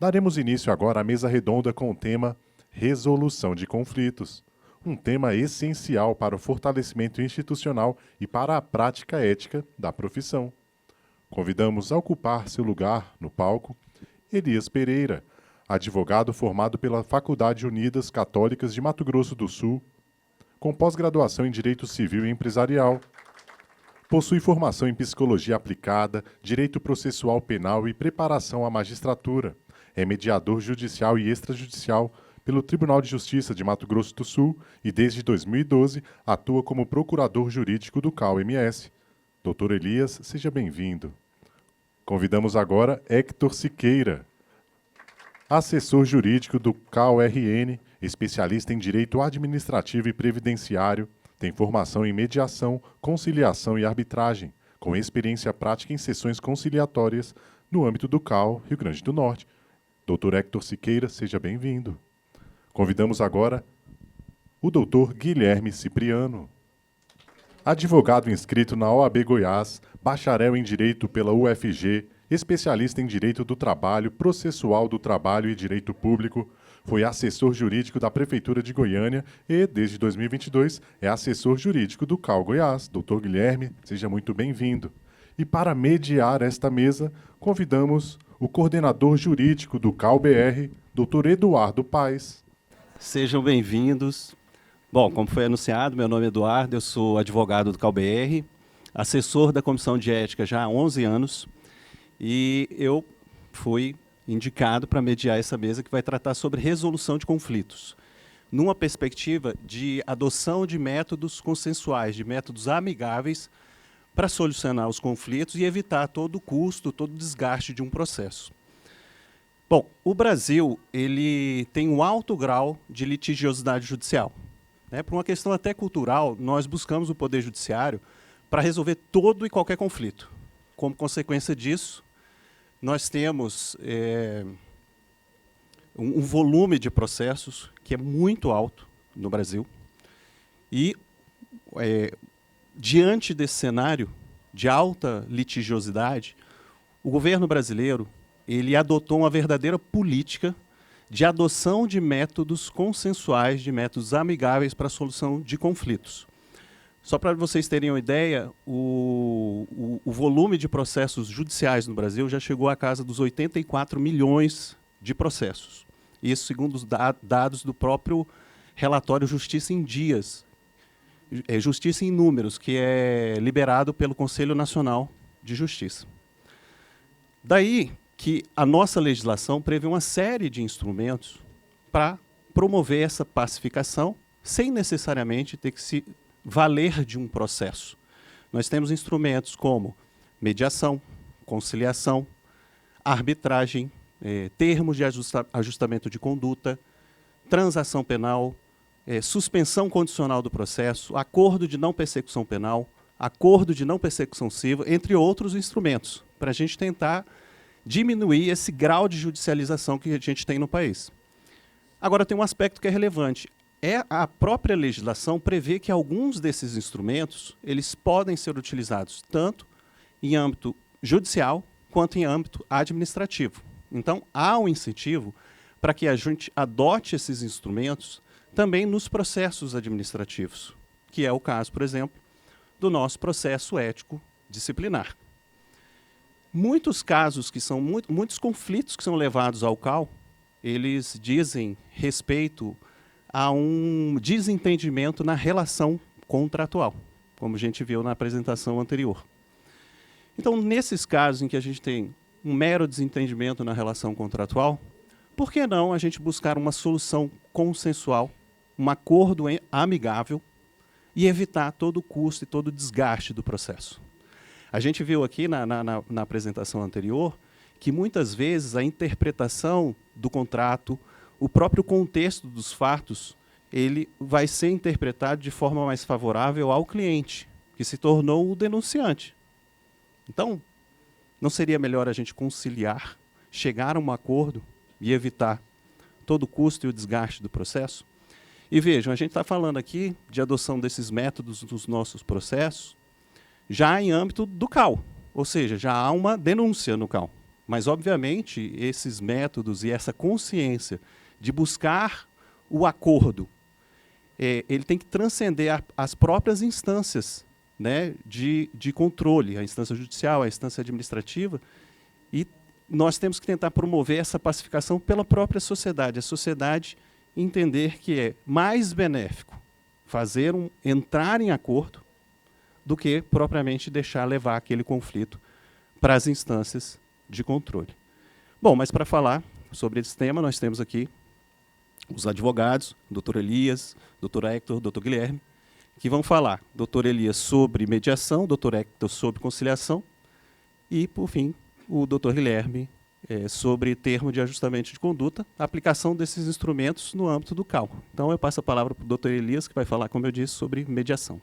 Daremos início agora à mesa redonda com o tema Resolução de Conflitos, um tema essencial para o fortalecimento institucional e para a prática ética da profissão. Convidamos a ocupar seu lugar no palco Elias Pereira, advogado formado pela Faculdade Unidas Católicas de Mato Grosso do Sul, com pós-graduação em Direito Civil e Empresarial. Possui formação em Psicologia Aplicada, Direito Processual Penal e preparação à magistratura. É mediador judicial e extrajudicial pelo Tribunal de Justiça de Mato Grosso do Sul e, desde 2012, atua como procurador jurídico do CAU-MS. Doutor Elias, seja bem-vindo. Convidamos agora Hector Siqueira, assessor jurídico do CAU-RN, especialista em Direito Administrativo e Previdenciário, tem formação em Mediação, Conciliação e Arbitragem, com experiência prática em sessões conciliatórias no âmbito do CAU, Rio Grande do Norte. Dr. Hector Siqueira, seja bem-vindo. Convidamos agora o Dr. Guilherme Cipriano, advogado inscrito na OAB Goiás, bacharel em Direito pela UFG, especialista em Direito do Trabalho, Processual do Trabalho e Direito Público, foi assessor jurídico da Prefeitura de Goiânia e, desde 2022, é assessor jurídico do CAU Goiás. Doutor Guilherme, seja muito bem-vindo. E para mediar esta mesa, convidamos o coordenador jurídico do CAU-BR, Dr. Eduardo Paes. Sejam bem-vindos. Bom, como foi anunciado, meu nome é Eduardo, eu sou advogado do CAU-BR, assessor da Comissão de Ética já há 11 anos, e eu fui indicado para mediar essa mesa que vai tratar sobre resolução de conflitos, numa perspectiva de adoção de métodos consensuais, de métodos amigáveis para solucionar os conflitos e evitar todo o custo, todo o desgaste de um processo. Bom, o Brasil ele tem um alto grau de litigiosidade judicial. Por uma questão até cultural, nós buscamos o Poder Judiciário para resolver todo e qualquer conflito. Como consequência disso, nós temos um volume de processos que é muito alto no Brasil e, diante desse cenário de alta litigiosidade, o governo brasileiro ele adotou uma verdadeira política de adoção de métodos consensuais, de métodos amigáveis para a solução de conflitos. Só para vocês terem uma ideia, o volume de processos judiciais no Brasil já chegou à casa dos 84 milhões de processos. Isso segundo os dados do próprio relatório Justiça em Dias, Justiça em Números, que é liberado pelo Conselho Nacional de Justiça. Daí que a nossa legislação prevê uma série de instrumentos para promover essa pacificação sem necessariamente ter que se valer de um processo. Nós temos instrumentos como mediação, conciliação, arbitragem, termos de ajustamento de conduta, transação penal, suspensão condicional do processo, acordo de não persecução penal, acordo de não persecução civil, entre outros instrumentos, para a gente tentar diminuir esse grau de judicialização que a gente tem no país. Agora, tem um aspecto que é relevante. A própria legislação prevê que alguns desses instrumentos eles podem ser utilizados tanto em âmbito judicial quanto em âmbito administrativo. Então, há um incentivo para que a gente adote esses instrumentos também nos processos administrativos, que é o caso, por exemplo, do nosso processo ético disciplinar. Muitos casos que são muitos conflitos que são levados ao CAU, eles dizem respeito a um desentendimento na relação contratual, como a gente viu na apresentação anterior. Então, nesses casos em que a gente tem um mero desentendimento na relação contratual, por que não a gente buscar uma solução consensual, um acordo amigável e evitar todo o custo e todo o desgaste do processo? A gente viu aqui na apresentação anterior que muitas vezes a interpretação do contrato, o próprio contexto dos fatos, ele vai ser interpretado de forma mais favorável ao cliente, que se tornou o denunciante. Então, não seria melhor a gente conciliar, chegar a um acordo e evitar todo o custo e o desgaste do processo? E vejam, a gente está falando aqui de adoção desses métodos dos nossos processos já em âmbito do CAU, ou seja, já há uma denúncia no CAU. Mas, obviamente, esses métodos e essa consciência de buscar o acordo, ele tem que transcender as próprias instâncias, né, de controle, a instância judicial, a instância administrativa, e nós temos que tentar promover essa pacificação pela própria sociedade. A sociedade entender que é mais benéfico entrar em acordo do que propriamente deixar levar aquele conflito para as instâncias de controle. Bom, mas para falar sobre esse tema, nós temos aqui os advogados, doutor Elias, doutor Hector, doutor Guilherme, que vão falar, doutor Elias sobre mediação, doutor Hector sobre conciliação e, por fim, o doutor Guilherme sobre termo de ajustamento de conduta, a aplicação desses instrumentos no âmbito do CAL. Então, eu passo a palavra para o doutor Elias, que vai falar, como eu disse, sobre mediação.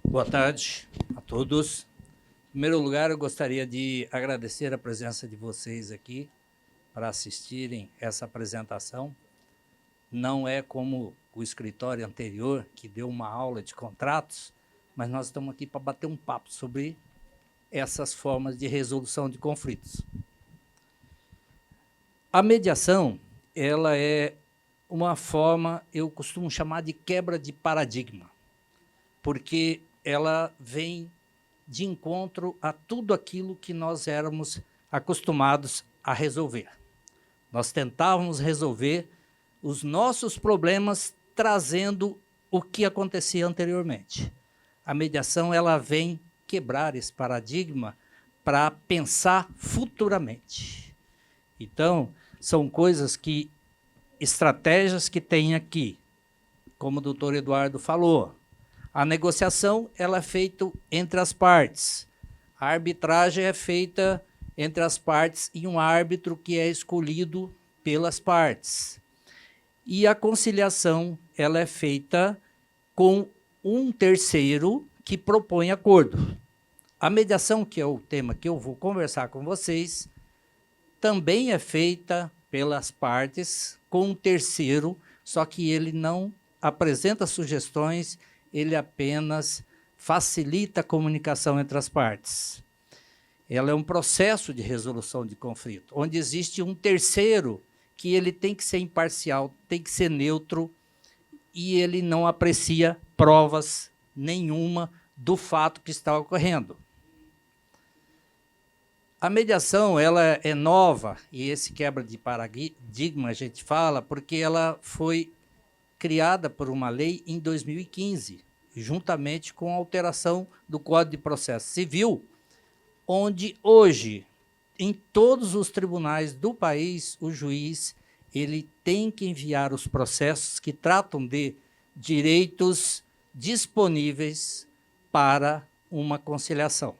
Boa tarde a todos. Em primeiro lugar, eu gostaria de agradecer a presença de vocês aqui para assistirem essa apresentação. Não é como o escritório anterior, que deu uma aula de contratos, mas nós estamos aqui para bater um papo sobre essas formas de resolução de conflitos. A mediação, ela é uma forma, eu costumo chamar de quebra de paradigma, porque ela vem de encontro a tudo aquilo que nós éramos acostumados a resolver. Nós tentávamos resolver os nossos problemas trazendo o que acontecia anteriormente. A mediação, ela vem quebrar esse paradigma para pensar futuramente. Então, são estratégias que tem aqui, como o doutor Eduardo falou. A negociação, ela é feita entre as partes. A arbitragem é feita entre as partes e um árbitro que é escolhido pelas partes. E a conciliação, ela é feita com um terceiro que propõe acordo. A mediação, que é o tema que eu vou conversar com vocês, também é feita pelas partes com um terceiro, só que ele não apresenta sugestões, ele apenas facilita a comunicação entre as partes. Ela é um processo de resolução de conflito, onde existe um terceiro que ele tem que ser imparcial, tem que ser neutro, e ele não aprecia provas nenhuma do fato que está ocorrendo. A mediação, ela é nova, e esse quebra de paradigma a gente fala, porque ela foi criada por uma lei em 2015, juntamente com a alteração do Código de Processo Civil, onde hoje, em todos os tribunais do país, o juiz ele tem que enviar os processos que tratam de direitos disponíveis para uma conciliação.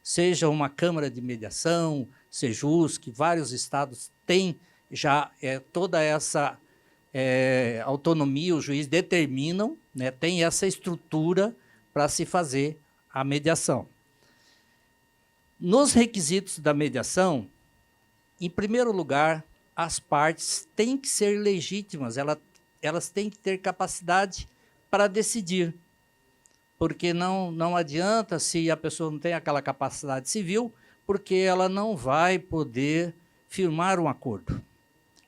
Seja uma Câmara de Mediação, Sejus, que vários estados têm já toda essa autonomia, o juiz determinam, né, tem essa estrutura para se fazer a mediação. Nos requisitos da mediação, em primeiro lugar, as partes têm que ser legítimas, elas têm que ter capacidade para decidir, porque não adianta se a pessoa não tem aquela capacidade civil, porque ela não vai poder firmar um acordo.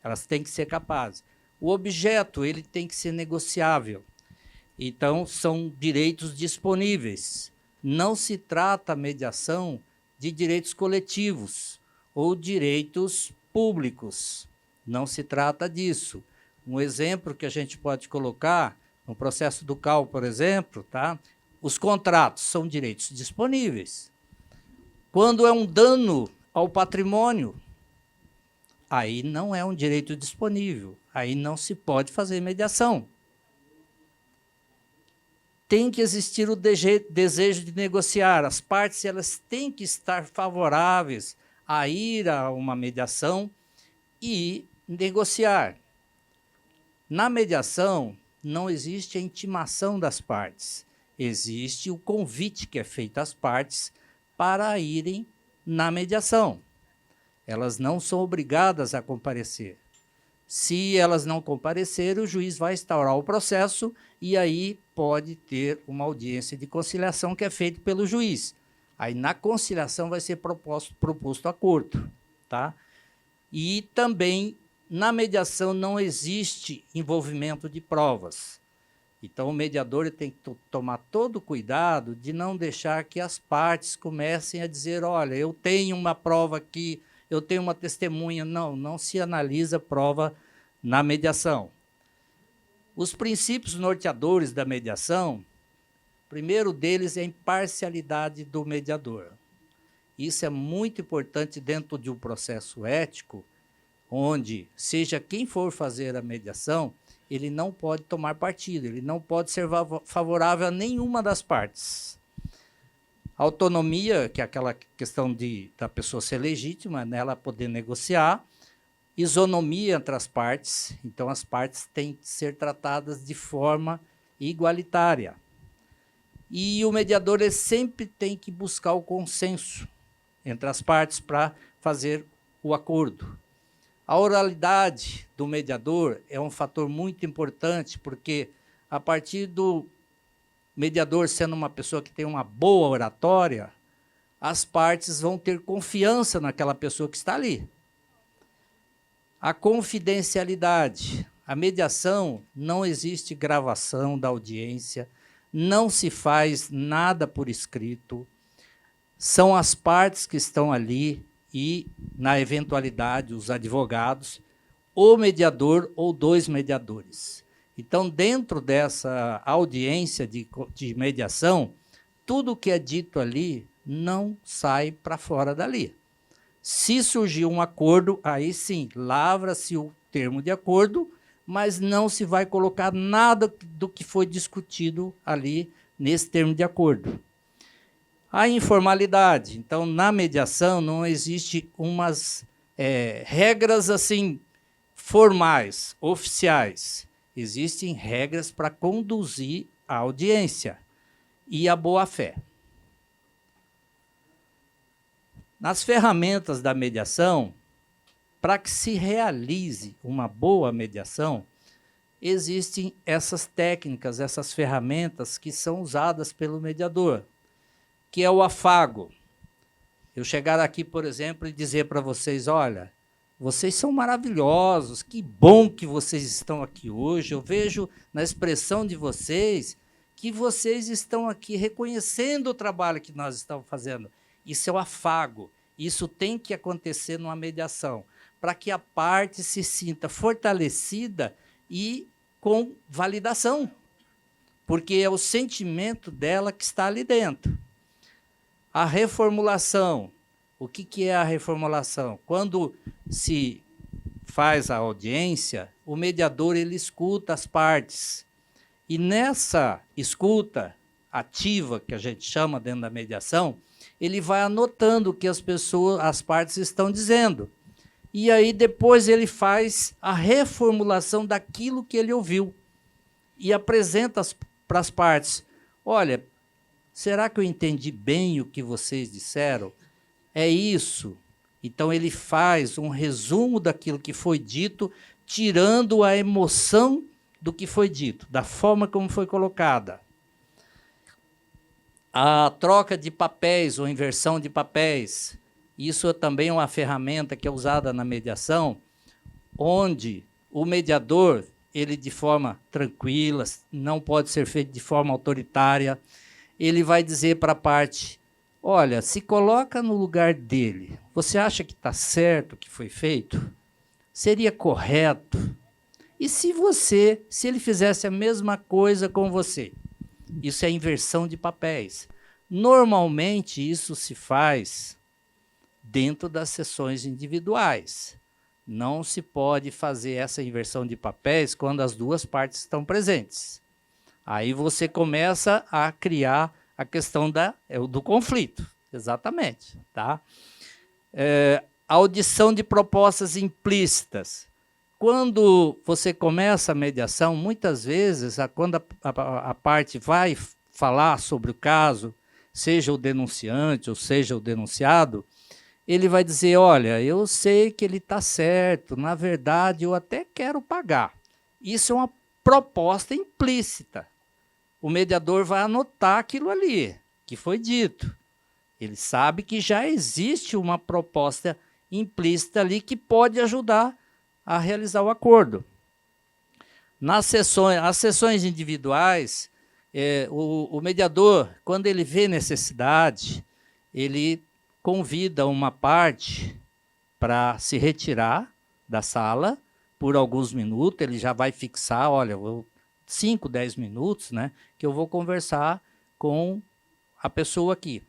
Elas têm que ser capazes. O objeto, ele tem que ser negociável. Então, são direitos disponíveis. Não se trata a mediação de direitos coletivos ou direitos públicos. Não se trata disso. Um exemplo que a gente pode colocar, no processo do CAL, por exemplo, tá? Os contratos são direitos disponíveis. Quando é um dano ao patrimônio, aí não é um direito disponível. Aí não se pode fazer mediação. Tem que existir o desejo de negociar. As partes elas têm que estar favoráveis a ir a uma mediação e negociar. Na mediação, não existe a intimação das partes. Existe o convite que é feito às partes para irem na mediação. Elas não são obrigadas a comparecer. Se elas não comparecerem, o juiz vai instaurar o processo e aí pode ter uma audiência de conciliação que é feita pelo juiz. Aí, na conciliação, vai ser proposto acordo. Tá? E também, na mediação, não existe envolvimento de provas. Então, o mediador tem que tomar todo o cuidado de não deixar que as partes comecem a dizer, olha, eu tenho uma prova aqui, eu tenho uma testemunha. Não, não se analisa prova na mediação. Os princípios norteadores da mediação, o primeiro deles é a imparcialidade do mediador. Isso é muito importante dentro de um processo ético, onde, seja quem for fazer a mediação, ele não pode tomar partido, ele não pode ser favorável a nenhuma das partes. Autonomia, que é aquela questão da pessoa ser legítima, né, ela poder negociar. Isonomia entre as partes, então as partes têm que ser tratadas de forma igualitária. E o mediador ele sempre tem que buscar o consenso entre as partes para fazer o acordo. A oralidade do mediador é um fator muito importante, porque a partir do mediador sendo uma pessoa que tem uma boa oratória, as partes vão ter confiança naquela pessoa que está ali. A confidencialidade. A mediação, não existe gravação da audiência, não se faz nada por escrito, são as partes que estão ali e, na eventualidade, os advogados, o mediador ou dois mediadores. Então, dentro dessa audiência de mediação, tudo que é dito ali não sai para fora dali. Se surgir um acordo, aí sim, lavra-se o termo de acordo, mas não se vai colocar nada do que foi discutido ali nesse termo de acordo. A informalidade. Então, na mediação, não existe umas regras assim formais, oficiais. Existem regras para conduzir a audiência e a boa-fé. Nas ferramentas da mediação, para que se realize uma boa mediação, existem essas técnicas, essas ferramentas que são usadas pelo mediador, que é o afago. Eu chegar aqui, por exemplo, e dizer para vocês, olha, vocês são maravilhosos, que bom que vocês estão aqui hoje, eu vejo na expressão de vocês que vocês estão aqui reconhecendo o trabalho que nós estamos fazendo. Isso é o afago, isso tem que acontecer numa mediação, para que a parte se sinta fortalecida e com validação, porque é o sentimento dela que está ali dentro. A reformulação. O que é a reformulação? Quando se faz a audiência, o mediador ele escuta as partes. E nessa escuta ativa, que a gente chama dentro da mediação, ele vai anotando o que as partes estão dizendo. E aí depois ele faz a reformulação daquilo que ele ouviu e apresenta para as partes. Olha, será que eu entendi bem o que vocês disseram? É isso. Então ele faz um resumo daquilo que foi dito, tirando a emoção do que foi dito, da forma como foi colocada. A troca de papéis ou inversão de papéis, isso também é uma ferramenta que é usada na mediação, onde o mediador, ele de forma tranquila, não pode ser feito de forma autoritária, ele vai dizer para a parte, olha, se coloca no lugar dele, você acha que está certo o que foi feito? Seria correto? E se ele fizesse a mesma coisa com você? Isso é inversão de papéis. Normalmente, isso se faz dentro das sessões individuais. Não se pode fazer essa inversão de papéis quando as duas partes estão presentes. Aí você começa a criar a questão do conflito. Exatamente. Tá? Audição de propostas implícitas. Quando você começa a mediação, muitas vezes, quando a parte vai falar sobre o caso, seja o denunciante ou seja o denunciado, ele vai dizer, olha, eu sei que ele está certo, na verdade eu até quero pagar. Isso é uma proposta implícita. O mediador vai anotar aquilo ali, que foi dito. Ele sabe que já existe uma proposta implícita ali que pode ajudar a realizar o acordo. As sessões individuais, o mediador, quando ele vê necessidade, ele convida uma parte para se retirar da sala por alguns minutos, ele já vai fixar, olha, 5, 10 minutos, né, que eu vou conversar com a pessoa aqui.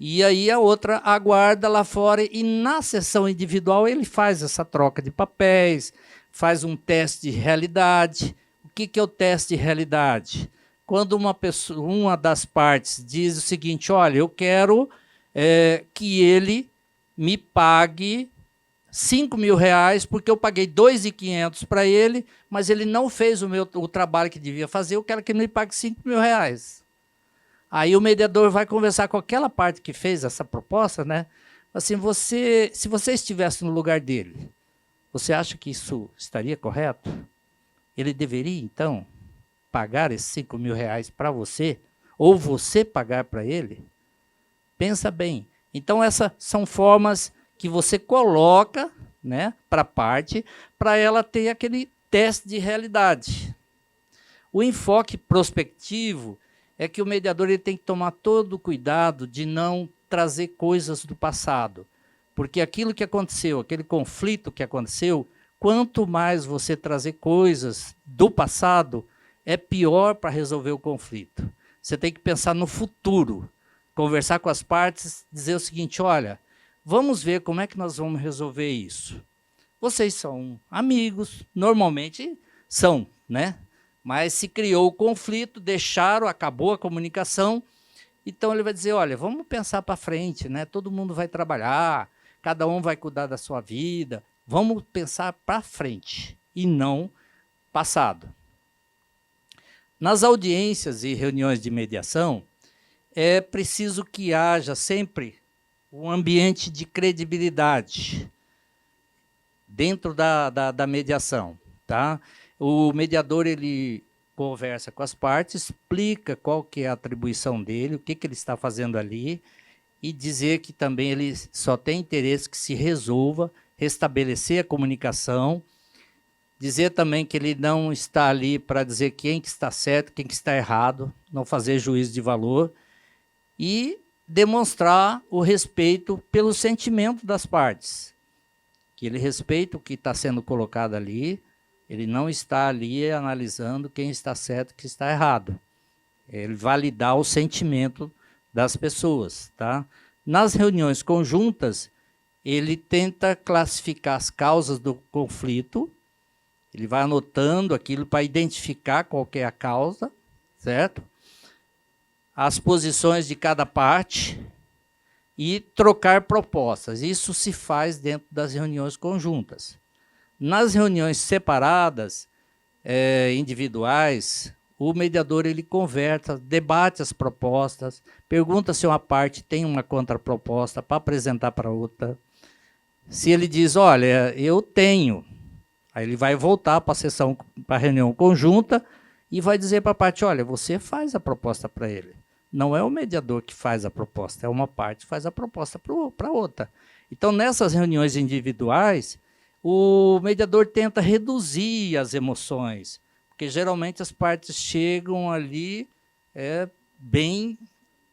E aí a outra aguarda lá fora e na sessão individual ele faz essa troca de papéis, faz um teste de realidade. O que é o teste de realidade? Quando uma das partes diz o seguinte, olha, eu quero que ele me pague R$5.000 porque eu paguei R$2.500 para ele, mas ele não fez o trabalho que devia fazer, eu quero que ele me pague R$5.000. Aí o mediador vai conversar com aquela parte que fez essa proposta, né? Assim, se você estivesse no lugar dele, você acha que isso estaria correto? Ele deveria, então, pagar esses R$5.000 para você? Ou você pagar para ele? Pensa bem. Então, essas são formas que você coloca, né, para a parte, para ela ter aquele teste de realidade. O enfoque prospectivo é que o mediador ele tem que tomar todo o cuidado de não trazer coisas do passado. Porque aquilo que aconteceu, aquele conflito que aconteceu, quanto mais você trazer coisas do passado, é pior para resolver o conflito. Você tem que pensar no futuro, conversar com as partes, dizer o seguinte, olha, vamos ver como é que nós vamos resolver isso. Vocês são amigos, normalmente são, né? Mas se criou o conflito, acabou a comunicação, então ele vai dizer, olha, vamos pensar para frente, né? Todo mundo vai trabalhar, cada um vai cuidar da sua vida, vamos pensar para frente e não passado. Nas audiências e reuniões de mediação, é preciso que haja sempre um ambiente de credibilidade dentro da mediação, tá? O mediador ele conversa com as partes, explica qual que é a atribuição dele, o que ele está fazendo ali, e dizer que também ele só tem interesse que se resolva, restabelecer a comunicação, dizer também que ele não está ali para dizer quem que está certo, quem que está errado, não fazer juízo de valor, e demonstrar o respeito pelo sentimento das partes, que ele respeita o que está sendo colocado ali, ele não está ali analisando quem está certo e quem está errado. Ele validar o sentimento das pessoas. Tá? Nas reuniões conjuntas, ele tenta classificar as causas do conflito, ele vai anotando aquilo para identificar qual que é a causa, certo? As posições de cada parte e trocar propostas. Isso se faz dentro das reuniões conjuntas. Nas reuniões separadas, individuais, o mediador ele conversa, debate as propostas, pergunta se uma parte tem uma contraproposta para apresentar para outra. Se ele diz, olha, eu tenho, aí ele vai voltar para a reunião conjunta e vai dizer para a parte, olha, você faz a proposta para ele. Não é o mediador que faz a proposta, é uma parte que faz a proposta para outra. Então, nessas reuniões individuais, o mediador tenta reduzir as emoções, porque geralmente as partes chegam ali, bem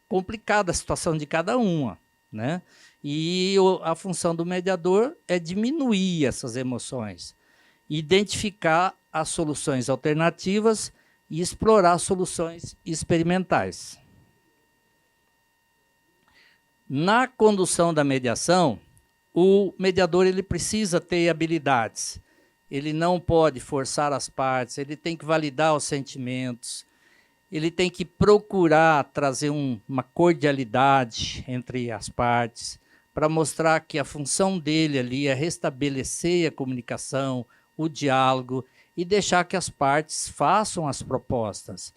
complicada a situação de cada uma, né? E a função do mediador é diminuir essas emoções, identificar as soluções alternativas e explorar soluções experimentais. Na condução da mediação, o mediador ele precisa ter habilidades. Ele não pode forçar as partes, ele tem que validar os sentimentos, ele tem que procurar trazer uma cordialidade entre as partes, para mostrar que a função dele ali é restabelecer a comunicação, o diálogo, e deixar que as partes façam as propostas.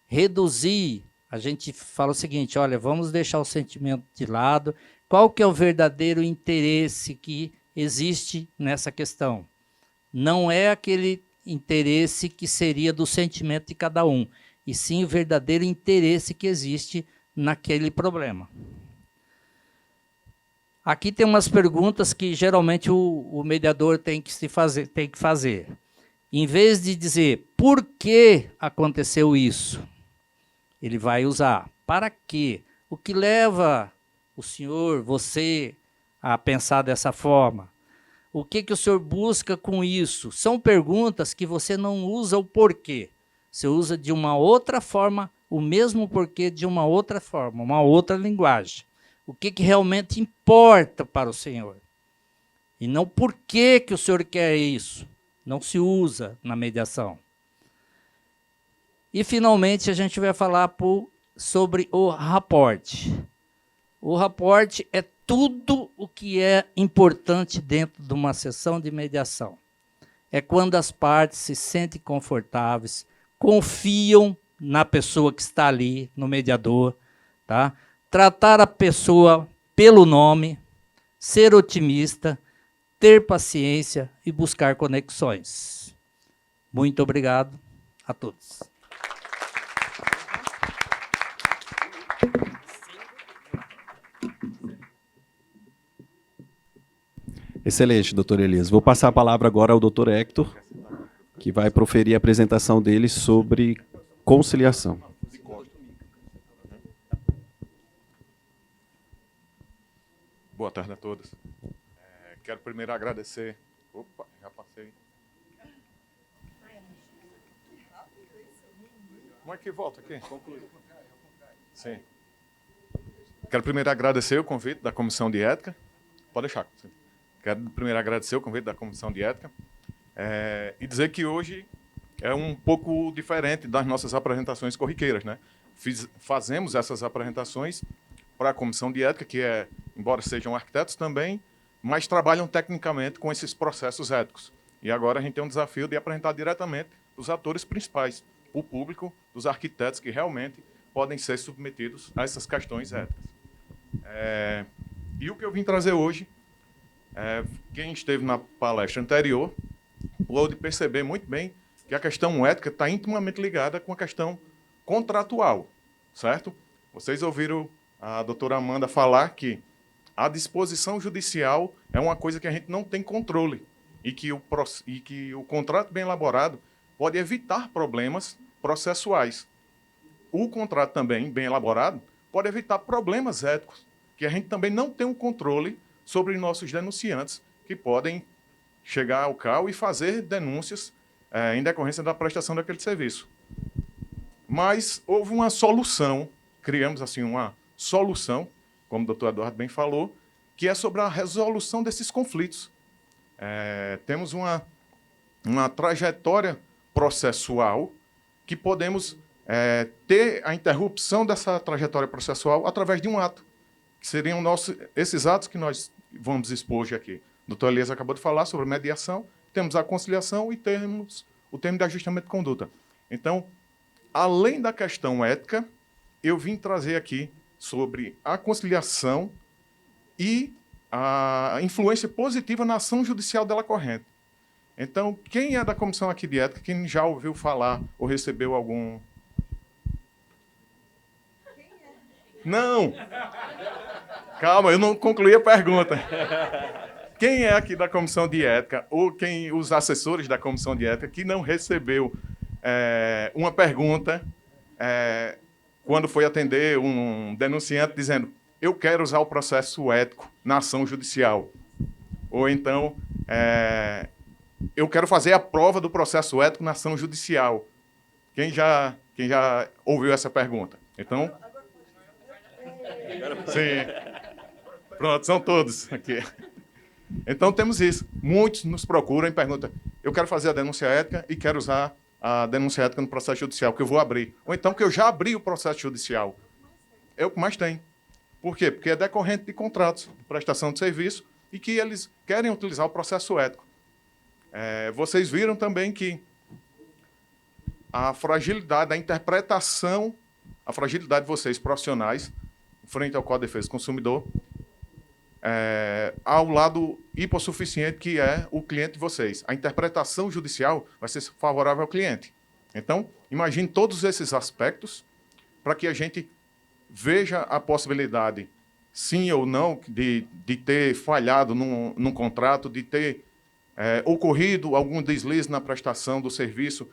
Reduzir, a gente fala o seguinte, olha, vamos deixar o sentimento de lado. qual que é o verdadeiro interesse que existe nessa questão. Não é aquele interesse que seria do sentimento de cada um, e sim o verdadeiro interesse que existe naquele problema. Aqui tem umas perguntas que geralmente o mediador tem que fazer. Em vez de dizer por que aconteceu isso, ele vai usar para quê? O que leva o senhor, você, a pensar dessa forma? O que o senhor busca com isso? São perguntas que você não usa o porquê. Você usa de uma outra forma, o mesmo porquê de uma outra forma, uma outra linguagem. O que realmente importa para o senhor? E não por que o senhor quer isso. Não se usa na mediação. E, finalmente, a gente vai falar sobre o raporte. O raporte é tudo o que é importante dentro de uma sessão de mediação. É quando as partes se sentem confortáveis, confiam na pessoa que está ali, no mediador, tá? Tratar a pessoa pelo nome, ser otimista, ter paciência e buscar conexões. Muito obrigado a todos. Excelente, doutor Elias. Vou passar a palavra agora ao doutor Hector, que vai proferir a apresentação dele sobre conciliação. Boa tarde a todos. Quero primeiro agradecer... Opa, já passei. Como é que volta aqui? Conclui. Sim. Quero primeiro agradecer o convite da Comissão de Ética. Pode deixar. Sim. Quero primeiro agradecer o convite da Comissão de Ética e dizer que hoje é um pouco diferente das nossas apresentações corriqueiras, né? Fazemos essas apresentações para a Comissão de Ética, que embora sejam arquitetos também, mas trabalham tecnicamente com esses processos éticos. E agora a gente tem um desafio de apresentar diretamente os atores principais, o público, os arquitetos que realmente podem ser submetidos a essas questões éticas. E o que eu vim trazer hoje, quem esteve na palestra anterior pôde perceber muito bem que a questão ética está intimamente ligada com a questão contratual, certo? Vocês ouviram a doutora Amanda falar que a disposição judicial é uma coisa que a gente não tem controle e que o contrato bem elaborado pode evitar problemas processuais. O contrato também bem elaborado pode evitar problemas éticos, que a gente também não tem um controle sobre nossos denunciantes, que podem chegar ao CAU e fazer denúncias em decorrência da prestação daquele serviço. Mas houve uma solução, criamos assim uma solução, como o doutor Eduardo bem falou, que é sobre a resolução desses conflitos. Temos uma trajetória processual que podemos ter a interrupção dessa trajetória processual através de um ato, que seriam esses atos que nós vamos expor hoje aqui. O doutor Elias acabou de falar sobre mediação, temos a conciliação e temos o termo de ajustamento de conduta. Então, além da questão ética, eu vim trazer aqui sobre a conciliação e a influência positiva na ação judicial dela corrente. Então, quem é da comissão aqui de ética, quem já ouviu falar ou recebeu algum... Não! Calma, eu não concluí a pergunta. Quem é aqui da comissão de ética ou os assessores da comissão de ética que não recebeu uma pergunta quando foi atender um denunciante dizendo eu quero usar o processo ético na ação judicial? Ou então, eu quero fazer a prova do processo ético na ação judicial. Quem já ouviu essa pergunta? Então... Sim. Pronto, são todos aqui. Então, temos isso. Muitos nos procuram e perguntam, eu quero fazer a denúncia ética e quero usar a denúncia ética no processo judicial, que eu vou abrir. Ou então, que eu já abri o processo judicial. É o que mais tem. Por quê? Porque é decorrente de contratos de prestação de serviço e que eles querem utilizar o processo ético. Vocês viram também que a fragilidade da interpretação, a fragilidade de vocês, profissionais, frente ao Código de Defesa do Consumidor, ao lado hipossuficiente, que é o cliente de vocês. A interpretação judicial vai ser favorável ao cliente. Então, imagine todos esses aspectos para que a gente veja a possibilidade, sim ou não, de ter falhado num contrato, de ter ocorrido algum deslize na prestação do serviço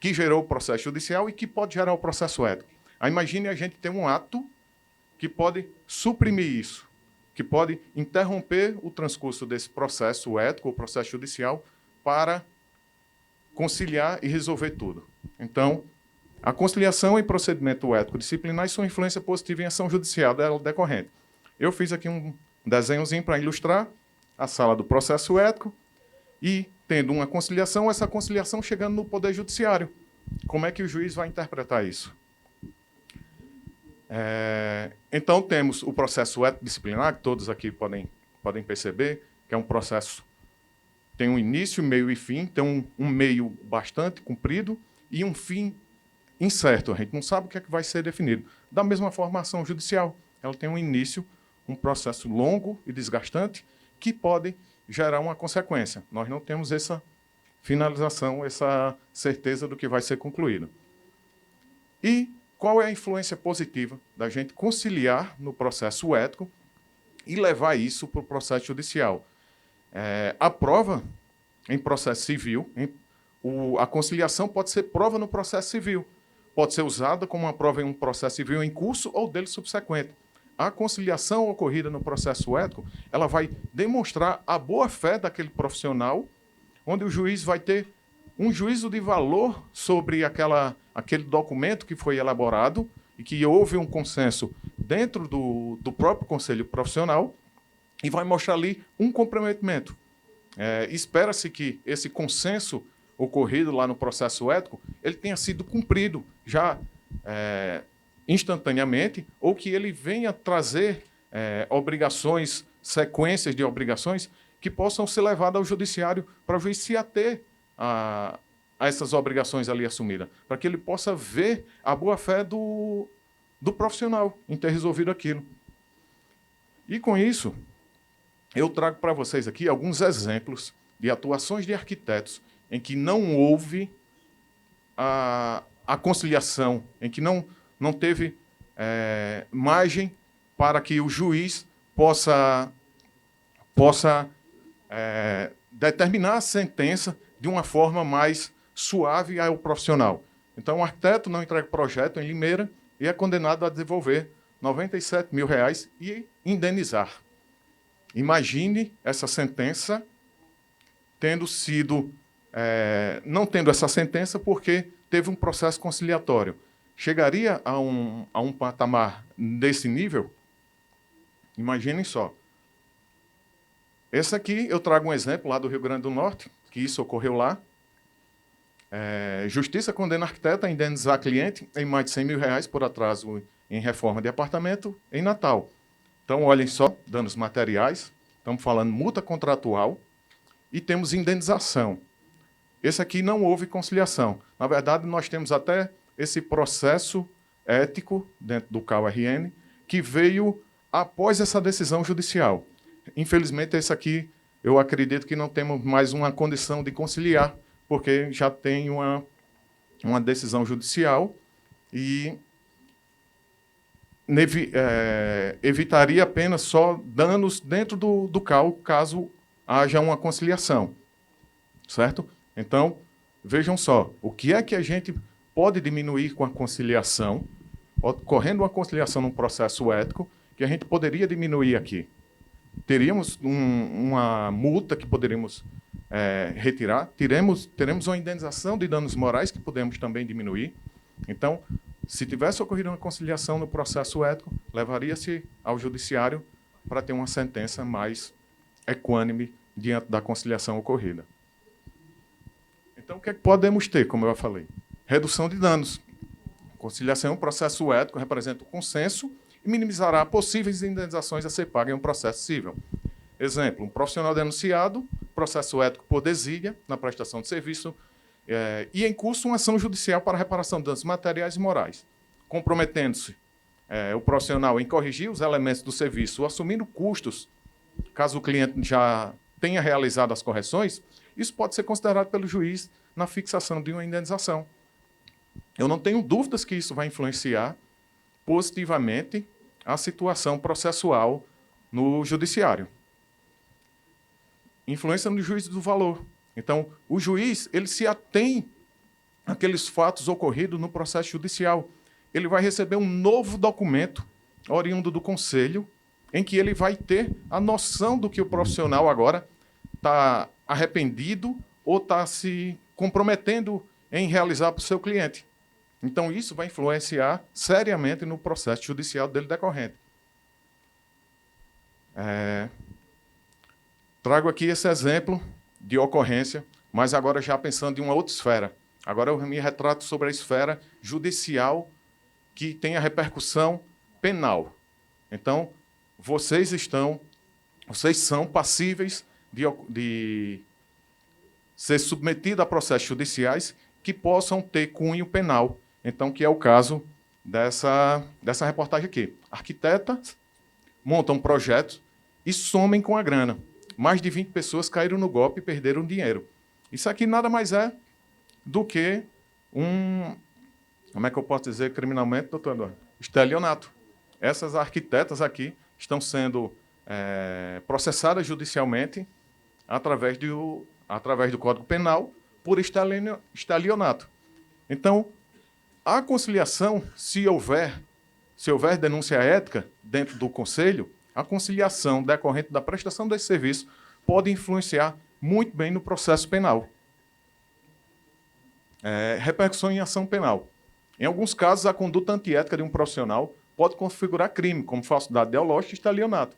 que gerou o processo judicial e que pode gerar o processo ético. Aí imagine a gente ter um ato que pode suprimir isso, que pode interromper o transcurso desse processo ético, o processo judicial, para conciliar e resolver tudo. Então, a conciliação e procedimento ético disciplinar são influência positiva em ação judicial dela decorrente. Eu fiz aqui um desenhozinho para ilustrar a sala do processo ético e, tendo uma conciliação, essa conciliação chegando no Poder Judiciário. Como é que o juiz vai interpretar isso? Então, temos o processo ético disciplinar, que todos aqui podem perceber, que é um processo tem um início, meio e fim, tem um meio bastante comprido e um fim incerto. A gente não sabe o que é que vai ser definido. Da mesma forma, a ação judicial. Ela tem um início, um processo longo e desgastante que pode gerar uma consequência. Nós não temos essa finalização, essa certeza do que vai ser concluído. E qual é a influência positiva da gente conciliar no processo ético e levar isso para o processo judicial? A prova em processo civil, a conciliação pode ser prova no processo civil, pode ser usada como uma prova em um processo civil em curso ou dele subsequente. A conciliação ocorrida no processo ético, ela vai demonstrar a boa-fé daquele profissional, onde o juiz vai ter um juízo de valor sobre aquele documento que foi elaborado e que houve um consenso dentro do próprio conselho profissional e vai mostrar ali um comprometimento. Espera-se que esse consenso ocorrido lá no processo ético ele tenha sido cumprido já instantaneamente ou que ele venha trazer obrigações, sequências de obrigações que possam ser levadas ao judiciário para o juiz se ater a essas obrigações ali assumidas, para que ele possa ver a boa-fé do profissional em ter resolvido aquilo. E com isso, eu trago para vocês aqui alguns exemplos de atuações de arquitetos em que não houve a conciliação, em que não teve margem para que o juiz possa determinar a sentença de uma forma mais suave ao profissional. Então, o arquiteto não entrega projeto em Limeira e é condenado a devolver R$97 mil e indenizar. Imagine essa sentença tendo sido... não tendo essa sentença porque teve um processo conciliatório. Chegaria a um patamar desse nível? Imaginem só. Esse aqui eu trago um exemplo lá do Rio Grande do Norte, que isso ocorreu lá. Justiça condena arquiteto a indenizar cliente em mais de R$100 mil por atraso em reforma de apartamento em Natal. Então, olhem só, danos materiais, estamos falando multa contratual e temos indenização. Esse aqui não houve conciliação. Na verdade, nós temos até esse processo ético dentro do CAU-RN que veio após essa decisão judicial. Infelizmente, esse aqui, eu acredito que não temos mais uma condição de conciliar, porque já tem uma decisão judicial e evitaria apenas só danos dentro do CAU, caso haja uma conciliação. Certo? Então, vejam só, o que é que a gente pode diminuir com a conciliação, ocorrendo uma conciliação num processo ético, que a gente poderia diminuir aqui? Teríamos uma multa que poderíamos retirar, teremos uma indenização de danos morais que podemos também diminuir. Então, se tivesse ocorrido uma conciliação no processo ético, levaria-se ao judiciário para ter uma sentença mais equânime diante da conciliação ocorrida. Então, o que é que podemos ter, como eu já falei? Redução de danos. Conciliação é um processo ético, representa o consenso e minimizará possíveis indenizações a ser pagas em um processo civil. Exemplo, um profissional denunciado, processo ético por desídia na prestação de serviço e em curso uma ação judicial para reparação de danos materiais e morais, comprometendo-se o profissional em corrigir os elementos do serviço, assumindo custos, caso o cliente já tenha realizado as correções, isso pode ser considerado pelo juiz na fixação de uma indenização. Eu não tenho dúvidas que isso vai influenciar positivamente a situação processual no judiciário. Influência no juízo do valor. Então, o juiz ele se atém àqueles fatos ocorridos no processo judicial. Ele vai receber um novo documento oriundo do conselho, em que ele vai ter a noção do que o profissional agora está arrependido ou está se comprometendo em realizar para o seu cliente. Então, isso vai influenciar seriamente no processo judicial dele decorrente. Trago aqui esse exemplo de ocorrência, mas agora já pensando em uma outra esfera. Agora eu me retrato sobre a esfera judicial que tem a repercussão penal. Então, vocês são passíveis de ser submetidos a processos judiciais que possam ter cunho penal. Então, que é o caso dessa reportagem aqui. Arquitetas montam projetos e somem com a grana. Mais de 20 pessoas caíram no golpe e perderam dinheiro. Isso aqui nada mais é do que como é que eu posso dizer criminalmente, doutor Eduardo? Estelionato. Essas arquitetas aqui estão sendo processadas judicialmente através do Código Penal por estelionato. Então, a conciliação, se houver denúncia ética dentro do Conselho, a conciliação decorrente da prestação desse serviço pode influenciar muito bem no processo penal. Repercussão em ação penal. Em alguns casos, a conduta antiética de um profissional pode configurar crime, como falsidade ideológica e estelionato.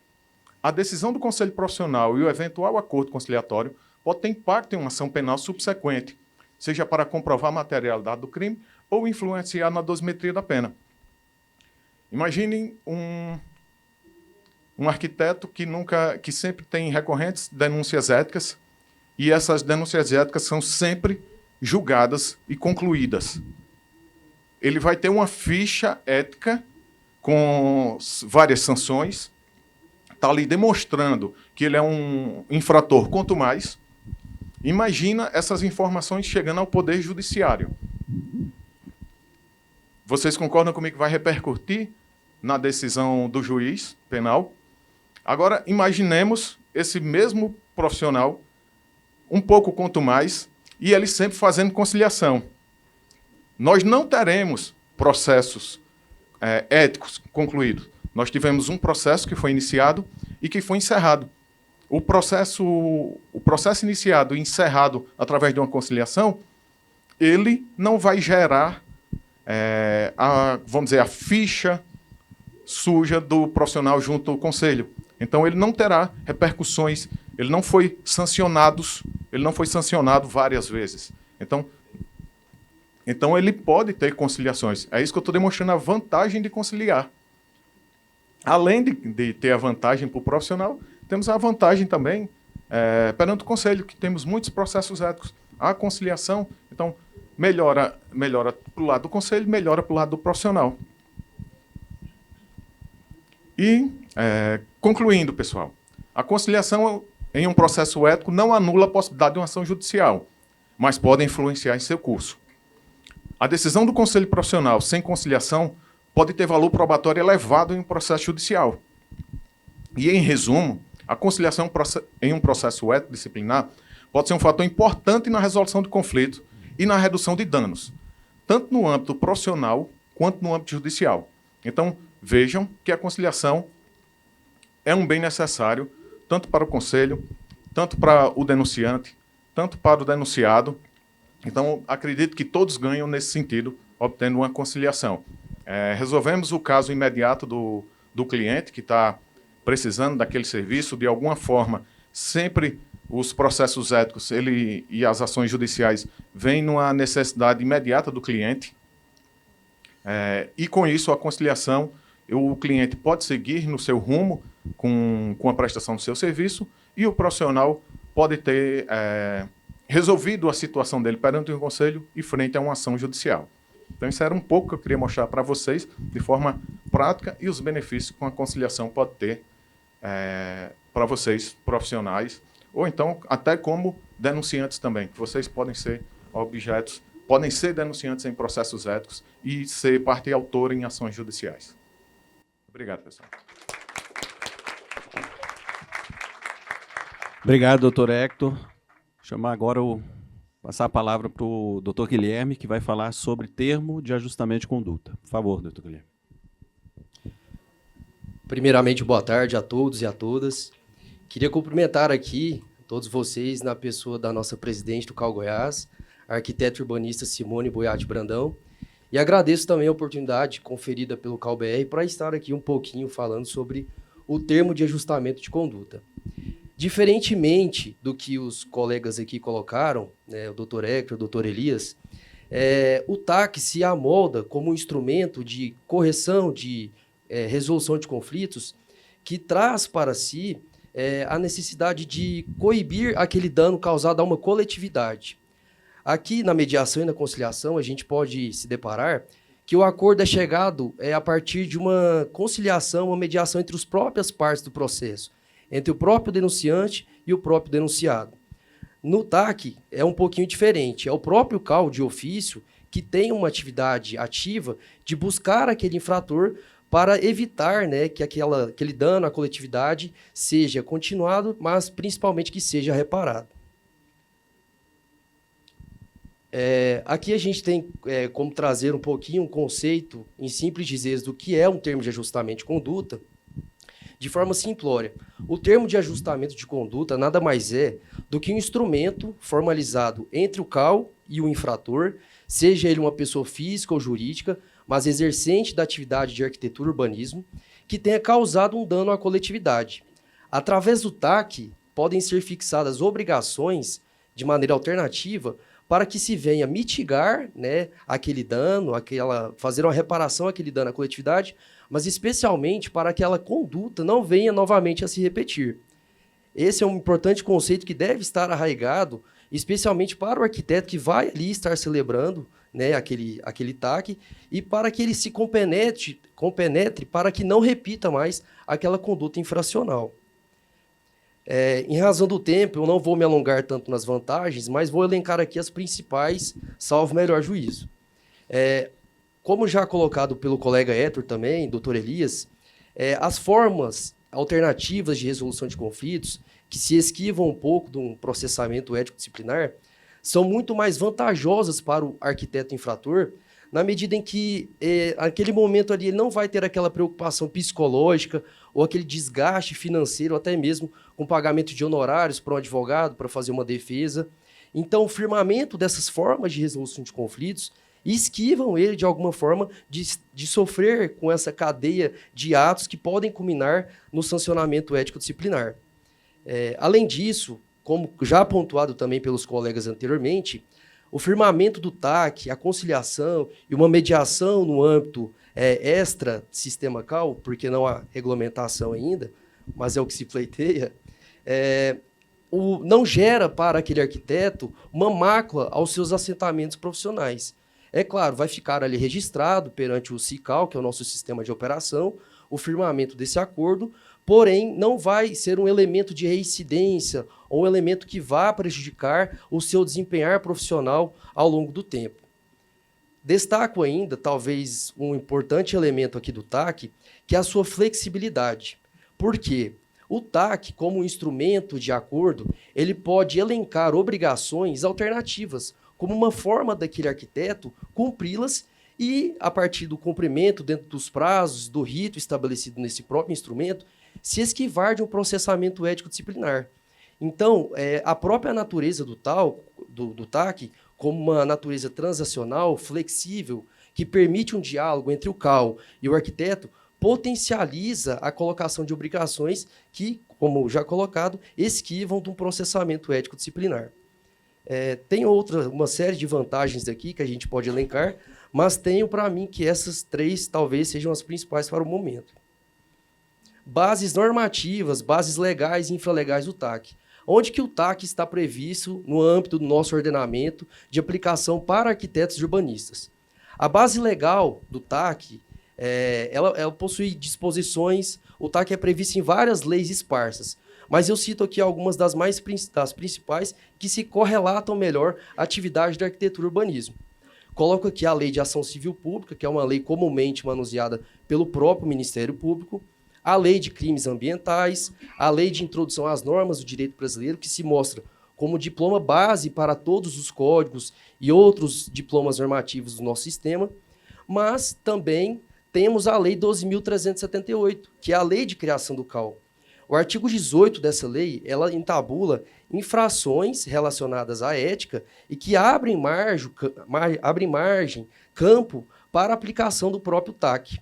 A decisão do Conselho Profissional e o eventual acordo conciliatório pode ter impacto em uma ação penal subsequente, seja para comprovar a materialidade do crime ou influenciar na dosimetria da pena. Imaginem um arquiteto que sempre tem recorrentes denúncias éticas, e essas denúncias éticas são sempre julgadas e concluídas. Ele vai ter uma ficha ética com várias sanções, está ali demonstrando que ele é um infrator quanto mais. Imagina essas informações chegando ao Poder Judiciário. Vocês concordam comigo que vai repercutir na decisão do juiz penal? Agora, imaginemos esse mesmo profissional, um pouco quanto mais, e ele sempre fazendo conciliação. Nós não teremos processos éticos concluídos. Nós tivemos um processo que foi iniciado e que foi encerrado. O processo iniciado e encerrado através de uma conciliação, ele não vai gerar, a ficha suja do profissional junto ao conselho. Então, ele não terá repercussões, ele não foi sancionado várias vezes. Então, ele pode ter conciliações. É isso que eu estou demonstrando, a vantagem de conciliar. Além de ter a vantagem para o profissional, temos a vantagem também perante o conselho, que temos muitos processos éticos. A conciliação, então, melhora para o lado do conselho, melhora para o lado do profissional. E, concluindo, pessoal, a conciliação em um processo ético não anula a possibilidade de uma ação judicial, mas pode influenciar em seu curso. A decisão do conselho profissional sem conciliação pode ter valor probatório elevado em um processo judicial. E, em resumo, a conciliação em um processo ético disciplinar pode ser um fator importante na resolução de conflitos e na redução de danos, tanto no âmbito profissional quanto no âmbito judicial. Então, vejam que a conciliação é um bem necessário, tanto para o conselho, tanto para o denunciante, tanto para o denunciado. Então, acredito que todos ganham nesse sentido, obtendo uma conciliação. Resolvemos o caso imediato do cliente que está precisando daquele serviço, de alguma forma, sempre os processos éticos e as ações judiciais vêm numa necessidade imediata do cliente. E, com isso, a conciliação, o cliente pode seguir no seu rumo com a prestação do seu serviço e o profissional pode ter resolvido a situação dele perante o conselho e frente a uma ação judicial. Então, isso era um pouco que eu queria mostrar para vocês, de forma prática, e os benefícios que uma conciliação pode ter para vocês, profissionais, ou então até como denunciantes também, que vocês podem ser objetos, podem ser denunciantes em processos éticos e ser parte autora em ações judiciais. Obrigado, pessoal. Obrigado, doutor Hector. Chamar agora passar a palavra para o doutor Guilherme, que vai falar sobre termo de ajustamento de conduta. Por favor, doutor Guilherme. Primeiramente, boa tarde a todos e a todas. Queria cumprimentar aqui todos vocês na pessoa da nossa presidente do CAU Goiás, a arquiteta urbanista Simone Boiati Brandão, e agradeço também a oportunidade conferida pelo CAU-BR para estar aqui um pouquinho falando sobre o termo de ajustamento de conduta. Diferentemente do que os colegas aqui colocaram, né, o doutor Hector, o doutor Elias, o TAC se amolda como um instrumento de correção, de resolução de conflitos, que traz para si a necessidade de coibir aquele dano causado a uma coletividade. Aqui na mediação e na conciliação, a gente pode se deparar que o acordo é chegado a partir de uma conciliação, uma mediação entre as próprias partes do processo, entre o próprio denunciante e o próprio denunciado. No TAC é um pouquinho diferente, é o próprio CAU de ofício que tem uma atividade ativa de buscar aquele infrator para evitar, né, que aquele dano à coletividade seja continuado, mas principalmente que seja reparado. Aqui a gente tem como trazer um pouquinho um conceito, em simples dizeres, do que é um termo de ajustamento de conduta, de forma simplória. O termo de ajustamento de conduta nada mais é do que um instrumento formalizado entre o CAU e o infrator, seja ele uma pessoa física ou jurídica, mas exercente da atividade de arquitetura e urbanismo, que tenha causado um dano à coletividade. Através do TAC, podem ser fixadas obrigações de maneira alternativa para que se venha mitigar, né, aquele dano, fazer uma reparação àquele dano à coletividade, mas especialmente para que aquela conduta não venha novamente a se repetir. Esse é um importante conceito que deve estar arraigado, especialmente para o arquiteto que vai ali estar celebrando, né, aquele TAC, e para que ele se compenetre para que não repita mais aquela conduta infracional. Em razão do tempo, eu não vou me alongar tanto nas vantagens, mas vou elencar aqui as principais, salvo melhor juízo. Como já colocado pelo colega Hector também, doutor Elias, as formas alternativas de resolução de conflitos, que se esquivam um pouco de um processamento ético-disciplinar, são muito mais vantajosas para o arquiteto infrator, na medida em que, naquele momento ali, ele não vai ter aquela preocupação psicológica ou aquele desgaste financeiro, até mesmo com pagamento de honorários para um advogado, para fazer uma defesa. Então, o firmamento dessas formas de resolução de conflitos esquivam ele, de alguma forma, de sofrer com essa cadeia de atos que podem culminar no sancionamento ético-disciplinar. Além disso, como já pontuado também pelos colegas anteriormente, o firmamento do TAC, a conciliação e uma mediação no âmbito extra-sistema CAU, porque não há regulamentação ainda, mas é o que se pleiteia, não gera para aquele arquiteto uma mácula aos seus assentamentos profissionais. É claro, vai ficar ali registrado perante o SICAL, que é o nosso sistema de operação, o firmamento desse acordo, porém não vai ser um elemento de reincidência ou um elemento que vá prejudicar o seu desempenhar profissional ao longo do tempo. Destaco ainda, talvez, um importante elemento aqui do TAC, que é a sua flexibilidade. Por quê? O TAC, como instrumento de acordo, ele pode elencar obrigações alternativas, como uma forma daquele arquiteto cumpri-las e, a partir do cumprimento, dentro dos prazos, do rito estabelecido nesse próprio instrumento, se esquivar de um processamento ético-disciplinar. Então, a própria natureza do TAC, como uma natureza transacional, flexível, que permite um diálogo entre o CAU e o arquiteto, potencializa a colocação de obrigações que, como já colocado, esquivam de um processamento ético-disciplinar. Tem uma série de vantagens aqui que a gente pode elencar, mas tenho para mim que essas três talvez sejam as principais para o momento. Bases normativas, bases legais e infralegais do TAC. Onde que o TAC está previsto no âmbito do nosso ordenamento de aplicação para arquitetos e urbanistas? A base legal do TAC, ela possui disposições, o TAC é previsto em várias leis esparsas, mas eu cito aqui algumas das principais que se correlatam melhor à atividade da arquitetura e urbanismo. Coloco aqui a Lei de Ação Civil Pública, que é uma lei comumente manuseada pelo próprio Ministério Público, a Lei de Crimes Ambientais, a Lei de Introdução às Normas do Direito Brasileiro, que se mostra como diploma base para todos os códigos e outros diplomas normativos do nosso sistema, mas também temos a Lei 12.378, que é a Lei de Criação do CAL. O artigo 18 dessa lei, ela entabula infrações relacionadas à ética e que abrem margem, campo para a aplicação do próprio TAC.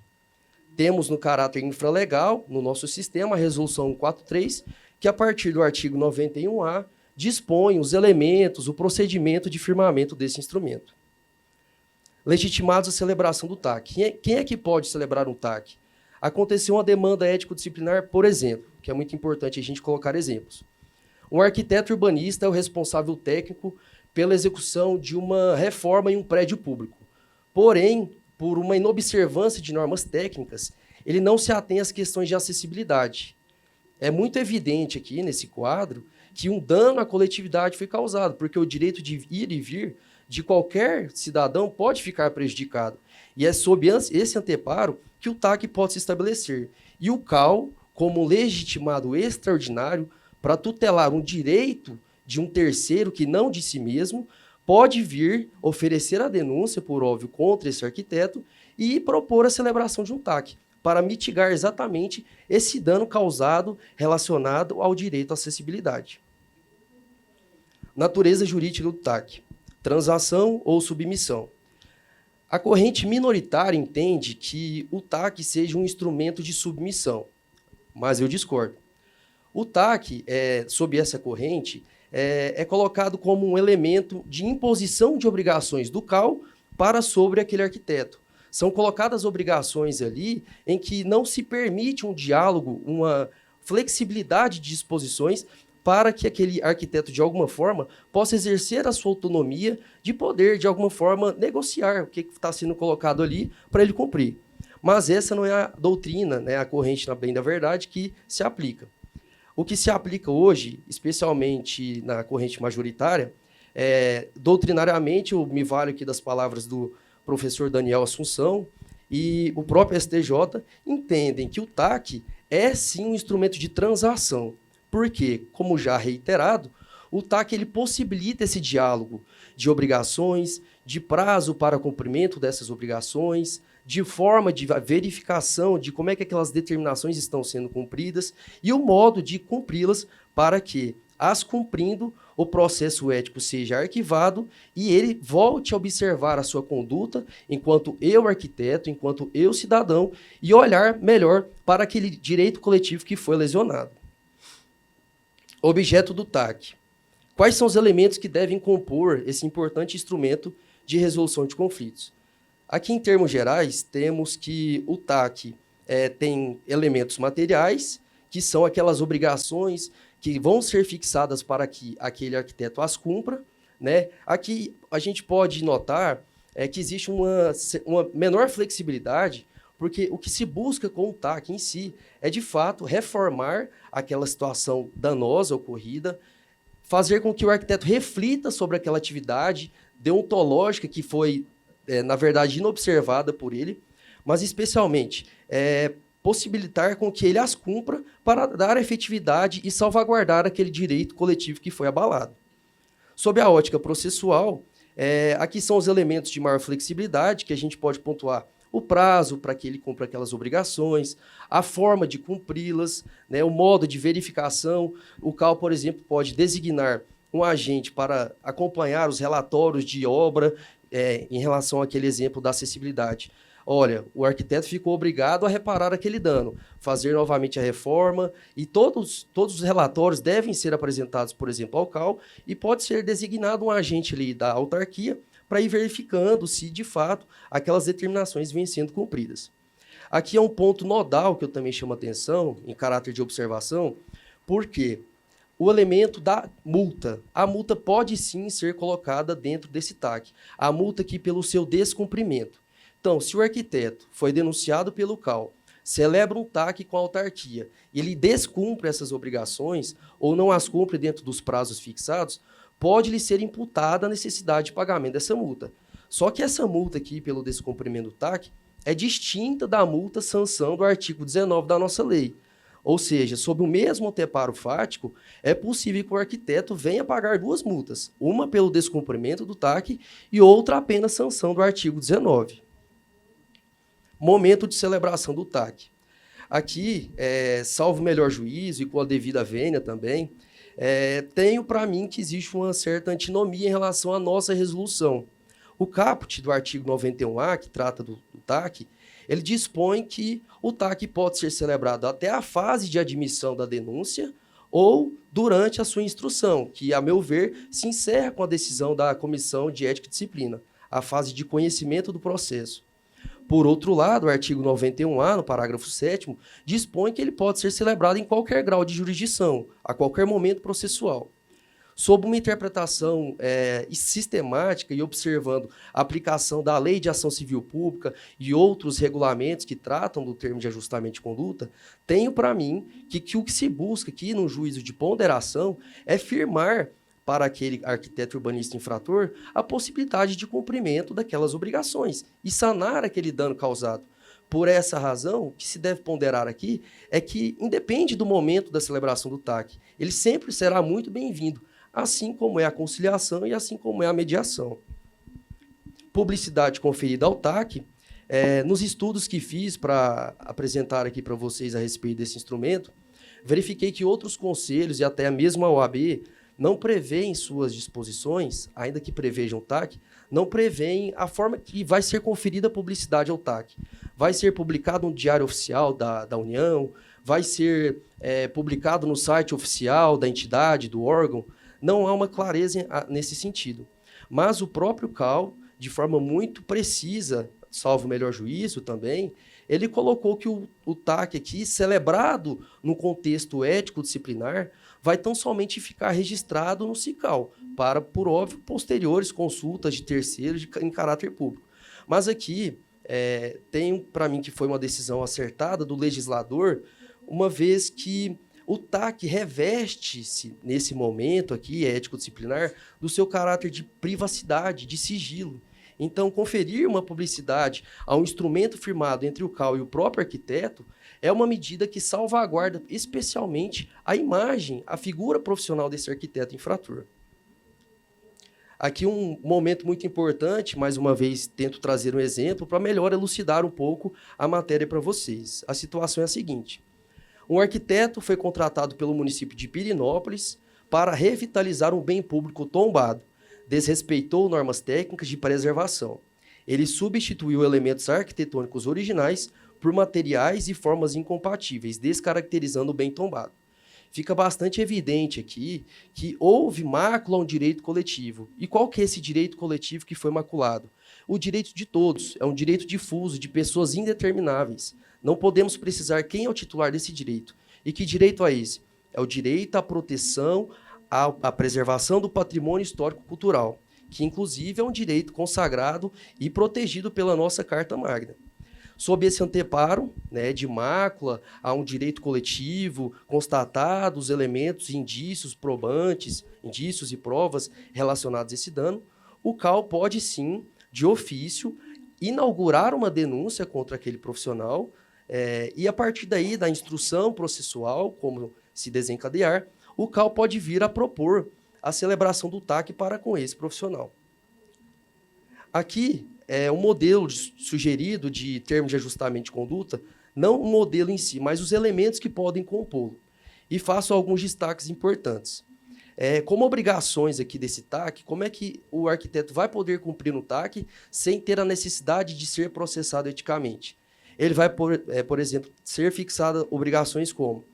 Temos no caráter infralegal, no nosso sistema, a Resolução 143, que a partir do artigo 91A dispõe os elementos, o procedimento de firmamento desse instrumento. Legitimados a celebração do TAC. Quem é que pode celebrar um TAC? Aconteceu uma demanda ético-disciplinar, por exemplo, que é muito importante a gente colocar exemplos. Um arquiteto urbanista é o responsável técnico pela execução de uma reforma em um prédio público. Porém, por uma inobservância de normas técnicas, ele não se atém às questões de acessibilidade. É muito evidente aqui, nesse quadro, que um dano à coletividade foi causado, porque o direito de ir e vir de qualquer cidadão pode ficar prejudicado. E é sob esse anteparo que o TAC pode se estabelecer. E o CAL, como legitimado extraordinário para tutelar um direito de um terceiro que não de si mesmo, pode vir oferecer a denúncia, por óbvio, contra esse arquiteto e propor a celebração de um TAC, para mitigar exatamente esse dano causado relacionado ao direito à acessibilidade. Natureza jurídica do TAC. Transação ou submissão. A corrente minoritária entende que o TAC seja um instrumento de submissão, mas eu discordo. O TAC, sob essa corrente, é colocado como um elemento de imposição de obrigações do CAL para sobre aquele arquiteto. São colocadas obrigações ali em que não se permite um diálogo, uma flexibilidade de disposições para que aquele arquiteto, de alguma forma, possa exercer a sua autonomia de poder, de alguma forma, negociar o que está sendo colocado ali para ele cumprir. Mas essa não é a doutrina, né, a corrente, na bem da verdade, que se aplica. O que se aplica hoje, especialmente na corrente majoritária, doutrinariamente, eu me valho aqui das palavras do professor Daniel Assunção e o próprio STJ, entendem que o TAC é, sim, um instrumento de transação. Porque, como já reiterado, o TAC ele possibilita esse diálogo de obrigações, de prazo para cumprimento dessas obrigações, de forma de verificação de como é que aquelas determinações estão sendo cumpridas e o modo de cumpri-las para que, as cumprindo, o processo ético seja arquivado e ele volte a observar a sua conduta enquanto eu arquiteto, enquanto eu cidadão e olhar melhor para aquele direito coletivo que foi lesionado. Objeto do TAC. Quais são os elementos que devem compor esse importante instrumento de resolução de conflitos? Aqui, em termos gerais, temos que o TAC tem elementos materiais, que são aquelas obrigações que vão ser fixadas para que aquele arquiteto as cumpra, né? Aqui a gente pode notar que existe uma menor flexibilidade, porque o que se busca com o TAC em si é, de fato, reformar aquela situação danosa ocorrida, fazer com que o arquiteto reflita sobre aquela atividade deontológica que foi, na verdade, inobservada por ele, mas, especialmente, possibilitar com que ele as cumpra para dar efetividade e salvaguardar aquele direito coletivo que foi abalado. Sob a ótica processual, aqui são os elementos de maior flexibilidade que a gente pode pontuar: o prazo para que ele cumpra aquelas obrigações, a forma de cumpri-las, né, o modo de verificação. O CAL, por exemplo, pode designar um agente para acompanhar os relatórios de obra em relação àquele exemplo da acessibilidade. Olha, o arquiteto ficou obrigado a reparar aquele dano, fazer novamente a reforma, e todos os relatórios devem ser apresentados, por exemplo, ao CAL, e pode ser designado um agente ali da autarquia para ir verificando se, de fato, aquelas determinações vêm sendo cumpridas. Aqui é um ponto nodal que eu também chamo a atenção, em caráter de observação, porque o elemento da multa. A multa pode sim ser colocada dentro desse TAC. A multa aqui pelo seu descumprimento. Então, se o arquiteto foi denunciado pelo CAL, celebra um TAC com a autarquia, e ele descumpre essas obrigações ou não as cumpre dentro dos prazos fixados, pode-lhe ser imputada a necessidade de pagamento dessa multa. Só que essa multa aqui, pelo descumprimento do TAC, é distinta da multa sanção do artigo 19 da nossa lei. Ou seja, sob o mesmo anteparo fático, é possível que o arquiteto venha pagar duas multas, uma pelo descumprimento do TAC e outra apenas sanção do artigo 19. Momento de celebração do TAC. Aqui, salvo o melhor juízo e com a devida vênia também, tenho para mim que existe uma certa antinomia em relação à nossa resolução. O caput do artigo 91A, que trata do TAC, ele dispõe que o TAC pode ser celebrado até a fase de admissão da denúncia ou durante a sua instrução, que, a meu ver, se encerra com a decisão da Comissão de Ética e Disciplina, a fase de conhecimento do processo. Por outro lado, o artigo 91A, no parágrafo 7º, dispõe que ele pode ser celebrado em qualquer grau de jurisdição, a qualquer momento processual. Sob uma interpretação sistemática e observando a aplicação da Lei de Ação Civil Pública e outros regulamentos que tratam do termo de ajustamento de conduta, tenho para mim que o que se busca aqui no juízo de ponderação é firmar para aquele arquiteto urbanista infrator a possibilidade de cumprimento daquelas obrigações e sanar aquele dano causado. Por essa razão, o que se deve ponderar aqui é que, independe do momento da celebração do TAC, ele sempre será muito bem-vindo, assim como é a conciliação e assim como é a mediação. Publicidade conferida ao TAC, nos estudos que fiz para apresentar aqui para vocês a respeito desse instrumento, verifiquei que outros conselhos e até mesmo a OAB não prevêem em suas disposições, ainda que prevejam o TAC, não prevêem a forma que vai ser conferida a publicidade ao TAC. Vai ser publicado no Diário Oficial da União, vai ser publicado no site oficial da entidade, do órgão. Não há uma clareza nesse sentido. Mas o próprio CAL, de forma muito precisa, salvo o melhor juízo também, ele colocou que o TAC aqui, celebrado no contexto ético-disciplinar, vai tão somente ficar registrado no CICAL, para, por óbvio, posteriores consultas de terceiros em caráter público. Mas aqui, tem para mim que foi uma decisão acertada do legislador, uma vez que o TAC reveste-se, nesse momento aqui, ético-disciplinar, do seu caráter de privacidade, de sigilo. Então, conferir uma publicidade a um instrumento firmado entre o CAL e o próprio arquiteto é uma medida que salvaguarda especialmente a imagem, a figura profissional desse arquiteto infrator. Aqui um momento muito importante, mais uma vez tento trazer um exemplo para melhor elucidar um pouco a matéria para vocês. A situação é a seguinte: um arquiteto foi contratado pelo município de Pirenópolis para revitalizar um bem público tombado, desrespeitou normas técnicas de preservação. Ele substituiu elementos arquitetônicos originais por materiais e formas incompatíveis, descaracterizando o bem tombado. Fica bastante evidente aqui que houve mácula a um direito coletivo. E qual que é esse direito coletivo que foi maculado? O direito de todos, é um direito difuso, de pessoas indetermináveis. Não podemos precisar quem é o titular desse direito. E que direito é esse? É o direito à proteção, à preservação do patrimônio histórico-cultural, que inclusive é um direito consagrado e protegido pela nossa Carta Magna. Sob esse anteparo, de mácula a um direito coletivo, constatados elementos, indícios probantes, indícios e provas relacionados a esse dano, o CAL pode sim, de ofício, inaugurar uma denúncia contra aquele profissional e a partir daí, da instrução processual, como se desencadear, o CAL pode vir a propor a celebração do TAC para com esse profissional. Aqui é um modelo sugerido de termo de ajustamento de conduta, não o modelo em si, mas os elementos que podem compô-lo. E faço alguns destaques importantes. Como obrigações aqui desse TAC, como é que o arquiteto vai poder cumprir no TAC sem ter a necessidade de ser processado eticamente? Ele vai, por exemplo, ser fixada obrigações como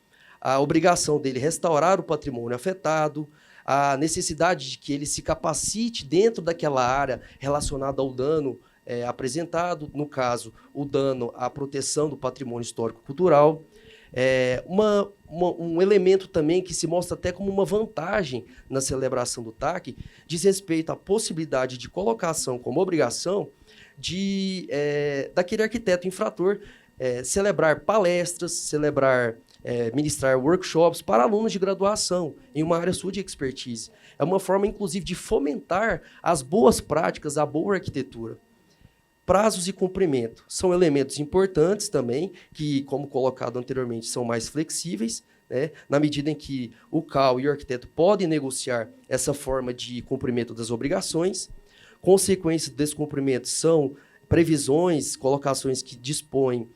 a obrigação dele restaurar o patrimônio afetado, a necessidade de que ele se capacite dentro daquela área relacionada ao dano apresentado, no caso, o dano à proteção do patrimônio histórico-cultural, Um elemento também que se mostra até como uma vantagem na celebração do TAC diz respeito à possibilidade de colocação como obrigação daquele arquiteto infrator celebrar palestras, ministrar workshops para alunos de graduação em uma área sua de expertise. É uma forma, inclusive, de fomentar as boas práticas, a boa arquitetura. Prazos e cumprimento são elementos importantes também, que, como colocado anteriormente, são mais flexíveis, né, na medida em que o CAL e o arquiteto podem negociar essa forma de cumprimento das obrigações. Consequências desse cumprimento são previsões, colocações que dispõem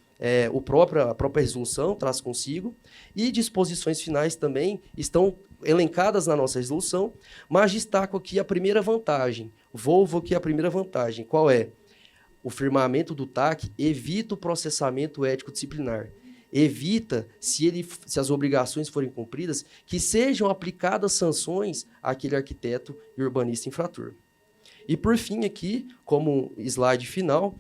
a própria resolução, traz consigo, e disposições finais também estão elencadas na nossa resolução, mas destaco aqui a primeira vantagem. Volvo aqui a primeira vantagem. Qual é? O firmamento do TAC evita o processamento ético-disciplinar. Evita, se as obrigações forem cumpridas, que sejam aplicadas sanções àquele arquiteto e urbanista infrator. E, por fim, aqui, como slide final,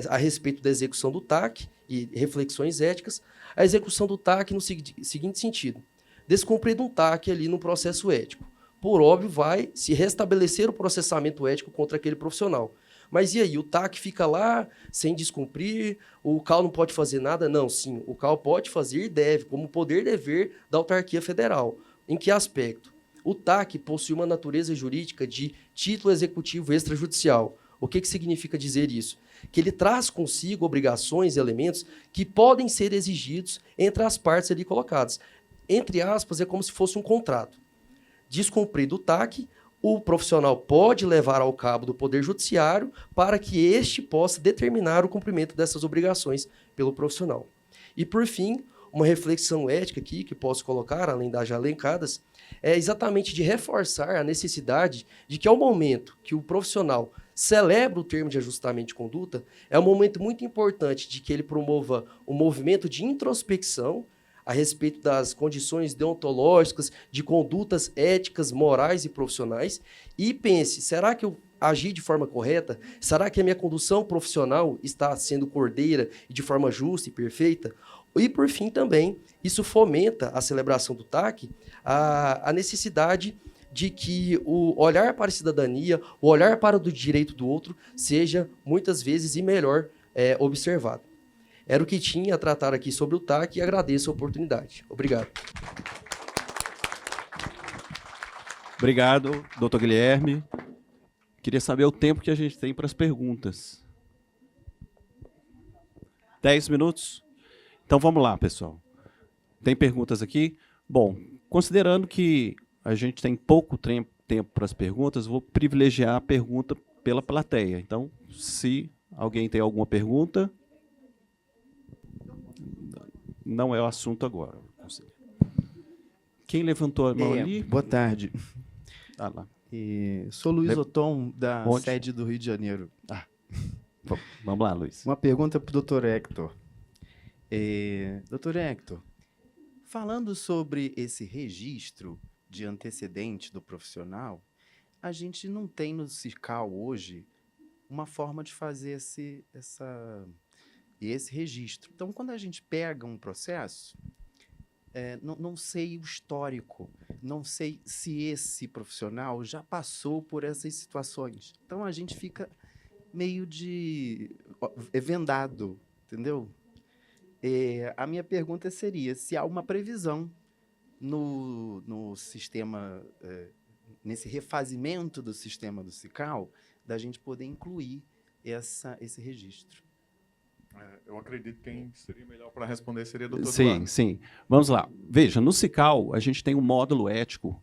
a respeito da execução do TAC e reflexões éticas, a execução do TAC no seguinte sentido: descumprido um TAC ali no processo ético, por óbvio vai se restabelecer o processamento ético contra aquele profissional. Mas e aí, o TAC fica lá sem descumprir, o CAL não pode fazer nada? Não, sim, o CAL pode fazer e deve, como poder-dever da autarquia federal. Em que aspecto? O TAC possui uma natureza jurídica de título executivo extrajudicial. O que significa dizer isso? Que ele traz consigo obrigações e elementos que podem ser exigidos entre as partes ali colocadas. Entre aspas, é como se fosse um contrato. Descumprido o TAC, o profissional pode levar ao cabo do Poder Judiciário para que este possa determinar o cumprimento dessas obrigações pelo profissional. E, por fim, uma reflexão ética aqui que posso colocar, além das já elencadas, é exatamente de reforçar a necessidade de que, ao momento que o profissional celebra o termo de ajustamento de conduta, é um momento muito importante de que ele promova um movimento de introspecção a respeito das condições deontológicas, de condutas éticas, morais e profissionais, e pense, será que eu agi de forma correta? Será que a minha condução profissional está sendo cordeira e de forma justa e perfeita? E, por fim, também, isso fomenta a celebração do TAC, a necessidade de que o olhar para a cidadania, o olhar para o direito do outro, seja, muitas vezes, e melhor observado. Era o que tinha a tratar aqui sobre o TAC e agradeço a oportunidade. Obrigado. Obrigado, doutor Guilherme. Queria saber o tempo que a gente tem para as perguntas. 10 minutos? Então vamos lá, pessoal. Tem perguntas aqui? Bom, considerando que a gente tem pouco tempo para as perguntas, vou privilegiar a pergunta pela plateia. Então, se alguém tem alguma pergunta... Não é o assunto agora. Quem levantou a mão ali? Boa tarde. Ah, lá. Sou Luiz Oton, da sede do Rio de Janeiro. Bom, vamos lá, Luiz. Uma pergunta para o Dr. Hector. Dr. Hector, falando sobre esse registro de antecedente do profissional, a gente não tem no CICAL hoje uma forma de fazer esse registro. Então, quando a gente pega um processo, não sei o histórico, não sei se esse profissional já passou por essas situações. Então, a gente fica meio vendado, entendeu? A minha pergunta seria se há uma previsão no sistema, nesse refazimento do sistema do CICAL, da gente poder incluir esse registro. Eu acredito que quem seria melhor para responder seria o doutor Sim, Eduardo. sim. Vamos lá. Veja, no CICAL, a gente tem um módulo ético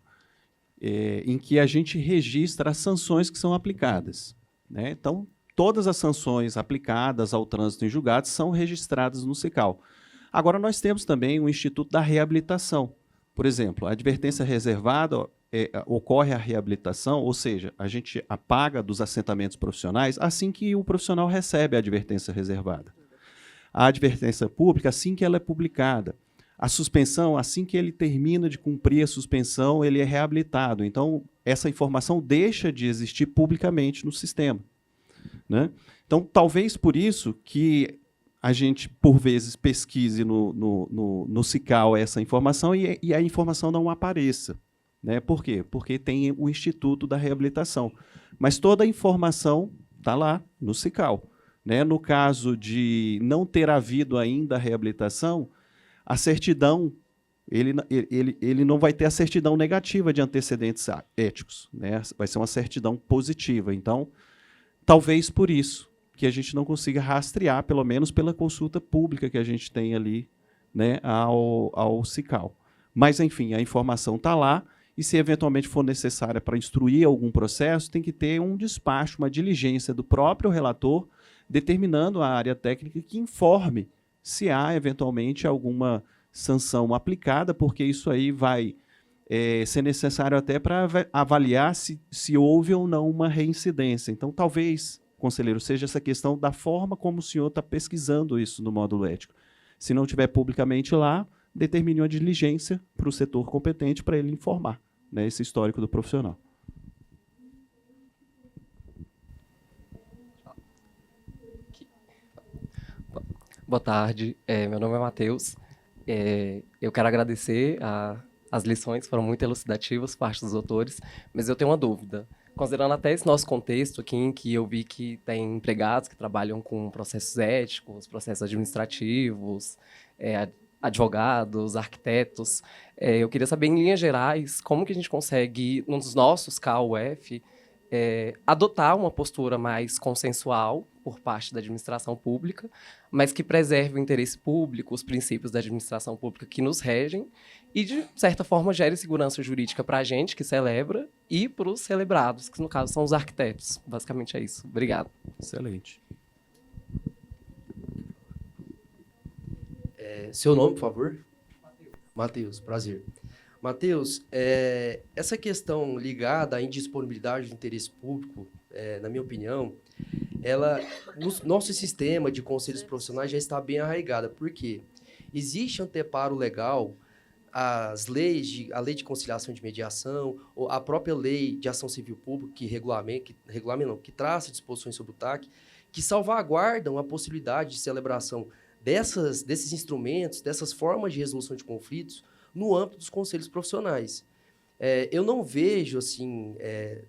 em que a gente registra as sanções que são aplicadas, né? Então, todas as sanções aplicadas ao trânsito em julgados são registradas no CICAL. Agora, nós temos também o Instituto da Reabilitação. Por exemplo, a advertência reservada ocorre a reabilitação, ou seja, a gente apaga dos assentamentos profissionais assim que o profissional recebe a advertência reservada. A advertência pública, assim que ela é publicada. A suspensão, assim que ele termina de cumprir a suspensão, ele é reabilitado. Então, essa informação deixa de existir publicamente no sistema, né? Então, talvez por isso que a gente, por vezes, pesquise no SICAL essa informação e a informação não apareça. Né? Por quê? Porque tem o Instituto da Reabilitação. Mas toda a informação está lá no SICAL. Né? No caso de não ter havido ainda a reabilitação, a certidão, ele não vai ter a certidão negativa de antecedentes éticos. Né? Vai ser uma certidão positiva. Então, talvez por isso que a gente não consiga rastrear, pelo menos pela consulta pública que a gente tem ali, né, ao SICAL. Mas, enfim, a informação está lá, e se eventualmente for necessária para instruir algum processo, tem que ter um despacho, uma diligência do próprio relator, determinando a área técnica que informe se há, eventualmente, alguma sanção aplicada, porque isso aí vai ser necessário até para avaliar se houve ou não uma reincidência. Então, talvez, conselheiro, seja essa questão da forma como o senhor está pesquisando isso no módulo ético. Se não tiver publicamente lá, determine uma diligência para o setor competente para ele informar, né, esse histórico do profissional. Boa tarde, meu nome é Matheus. Eu quero agradecer as lições, foram muito elucidativas, parte dos autores, mas eu tenho uma dúvida. Considerando até esse nosso contexto aqui, em que eu vi que tem empregados que trabalham com processos éticos, processos administrativos, advogados, arquitetos, eu queria saber, em linhas gerais, como que a gente consegue, nos nossos CAUF, adotar uma postura mais consensual por parte da administração pública, mas que preserve o interesse público, os princípios da administração pública que nos regem e, de certa forma, gere segurança jurídica para a gente, que celebra, e para os celebrados, que no caso são os arquitetos. Basicamente é isso. Obrigado. Excelente. Seu nome, por favor? Matheus, prazer. Matheus, essa questão ligada à indisponibilidade do interesse público, na minha opinião, ela, no nosso sistema de conselhos profissionais já está bem arraigada. Por quê? Existe anteparo legal, a lei de conciliação e de mediação, ou a própria lei de ação civil pública, que traça disposições sobre o TAC, que salvaguardam a possibilidade de celebração desses instrumentos, dessas formas de resolução de conflitos, no âmbito dos conselhos profissionais. Eu não vejo, assim,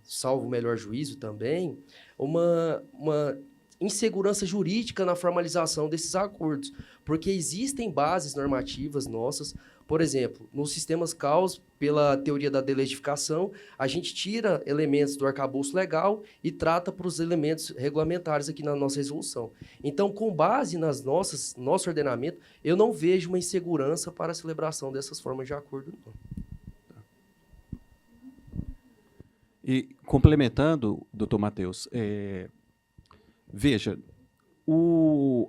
salvo o melhor juízo também, uma insegurança jurídica na formalização desses acordos, porque existem bases normativas nossas. Por exemplo, nos sistemas CAUS, pela teoria da deletificação, a gente tira elementos do arcabouço legal e trata para os elementos regulamentares aqui na nossa resolução. Então, com base nosso ordenamento, eu não vejo uma insegurança para a celebração dessas formas de acordo, não. E, complementando, doutor Matheus, veja,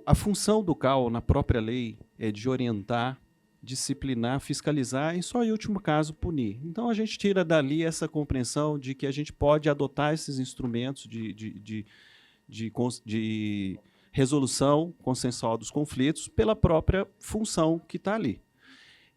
a função do CAU na própria lei é de orientar, disciplinar, fiscalizar e só em último caso punir. Então a gente tira dali essa compreensão de que a gente pode adotar esses instrumentos de resolução consensual dos conflitos pela própria função que está ali.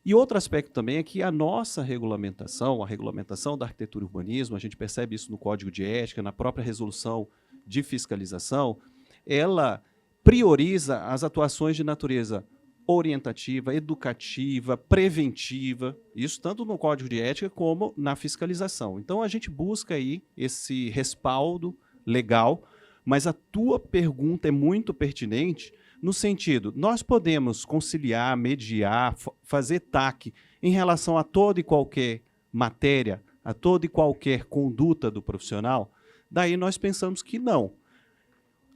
E outro aspecto também é que a nossa regulamentação, a regulamentação da arquitetura e urbanismo, a gente percebe isso no Código de Ética, na própria resolução de fiscalização, ela prioriza as atuações de natureza orientativa, educativa, preventiva, isso tanto no Código de Ética como na fiscalização. Então, a gente busca aí esse respaldo legal, mas a tua pergunta é muito pertinente no sentido, nós podemos conciliar, mediar, fazer TAC em relação a toda e qualquer matéria, a toda e qualquer conduta do profissional? Daí nós pensamos que não.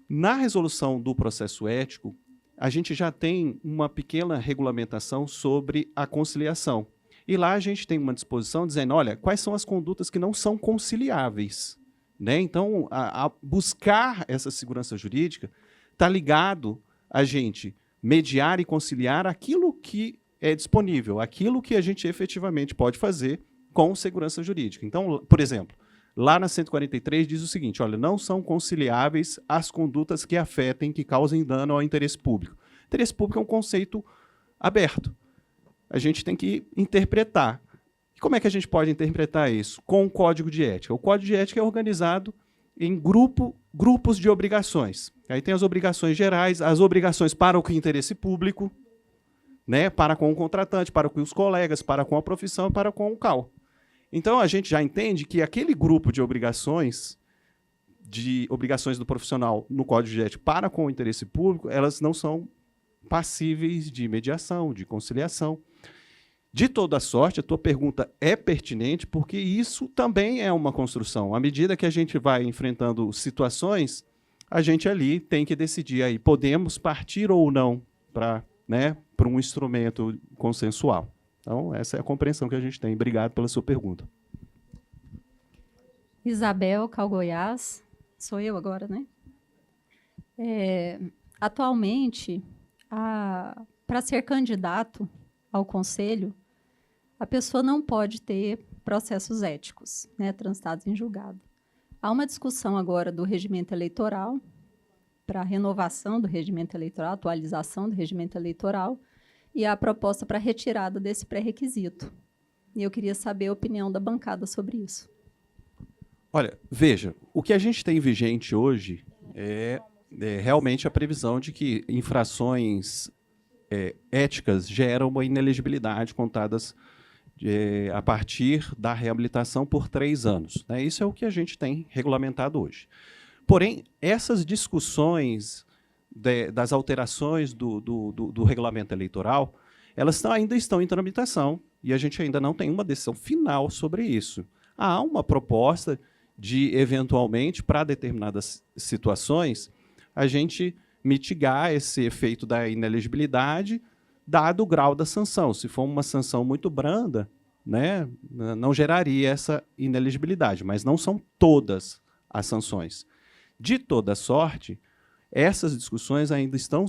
Na resolução do processo ético, a gente já tem uma pequena regulamentação sobre a conciliação. E lá a gente tem uma disposição dizendo, olha, quais são as condutas que não são conciliáveis, né? Então, a buscar essa segurança jurídica está ligado a gente mediar e conciliar aquilo que é disponível, aquilo que a gente efetivamente pode fazer com segurança jurídica. Então, por exemplo, lá na 143 diz o seguinte, olha, não são conciliáveis as condutas que afetem, que causem dano ao interesse público. Interesse público é um conceito aberto. A gente tem que interpretar. E como é que a gente pode interpretar isso? Com o Código de Ética. O Código de Ética é organizado em grupos de obrigações. Aí tem as obrigações gerais, as obrigações para o interesse público, né, para com o contratante, para com os colegas, para com a profissão, para com o CAL. Então, a gente já entende que aquele grupo de obrigações do profissional no Código de Ética para com o interesse público, elas não são passíveis de mediação, de conciliação. De toda sorte, a tua pergunta é pertinente, porque isso também é uma construção. À medida que a gente vai enfrentando situações, a gente ali tem que decidir aí, podemos partir ou não para, né, para um instrumento consensual. Então, essa é a compreensão que a gente tem. Obrigado pela sua pergunta. Isabel Cal Goiás, sou eu agora, né? Atualmente, para ser candidato ao conselho, a pessoa não pode ter processos éticos, né, transitados em julgado. Há uma discussão agora do regimento eleitoral, para renovação do regimento eleitoral, atualização do regimento eleitoral, e há a proposta para retirada desse pré-requisito. E eu queria saber a opinião da bancada sobre isso. Olha, veja, o que a gente tem vigente hoje é realmente a previsão de que infrações éticas geram uma inelegibilidade contadas a partir da reabilitação por 3 anos. Né? Isso é o que a gente tem regulamentado hoje. Porém, essas discussões das alterações do regulamento eleitoral, elas ainda estão em tramitação e a gente ainda não tem uma decisão final sobre isso. Há uma proposta de, eventualmente, para determinadas situações, a gente mitigar esse efeito da inelegibilidade, dado o grau da sanção. Se for uma sanção muito branda, né, não geraria essa inelegibilidade, mas não são todas as sanções. De toda sorte, essas discussões ainda estão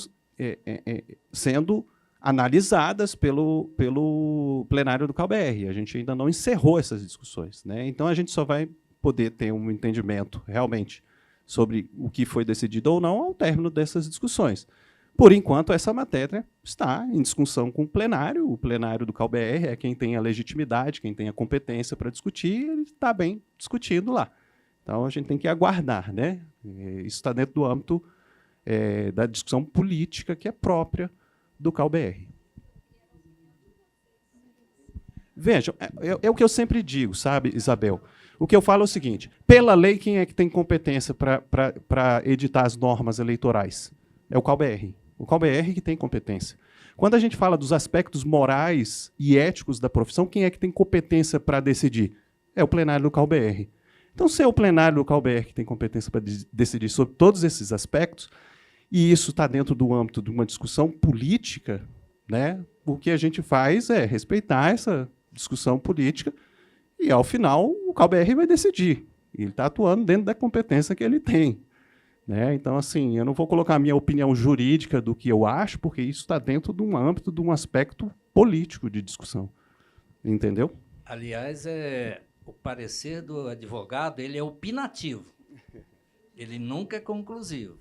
sendo analisadas pelo plenário do CalBR. A gente ainda não encerrou essas discussões, né? Então, a gente só vai poder ter um entendimento realmente sobre o que foi decidido ou não ao término dessas discussões. Por enquanto, essa matéria está em discussão com o plenário do CalBR é quem tem a legitimidade, quem tem a competência para discutir, ele está bem discutindo lá. Então, a gente tem que aguardar, né? Isso está dentro do âmbito da discussão política que é própria do CalBR. Vejam, é o que eu sempre digo, sabe, Isabel? O que eu falo é o seguinte, pela lei, quem é que tem competência para editar as normas eleitorais? É o CalBR. O CalBR que tem competência. Quando a gente fala dos aspectos morais e éticos da profissão, quem é que tem competência para decidir? É o plenário do CalBR. Então, se é o plenário do CalBR que tem competência para decidir sobre todos esses aspectos, e isso está dentro do âmbito de uma discussão política, né, o que a gente faz é respeitar essa discussão política e, ao final, o CalBR vai decidir. Ele está atuando dentro da competência que ele tem. Né? Então, assim, eu não vou colocar a minha opinião jurídica do que eu acho, porque isso está dentro de um âmbito, de um aspecto político de discussão. Entendeu? Aliás, o parecer do advogado ele é opinativo. Ele nunca é conclusivo.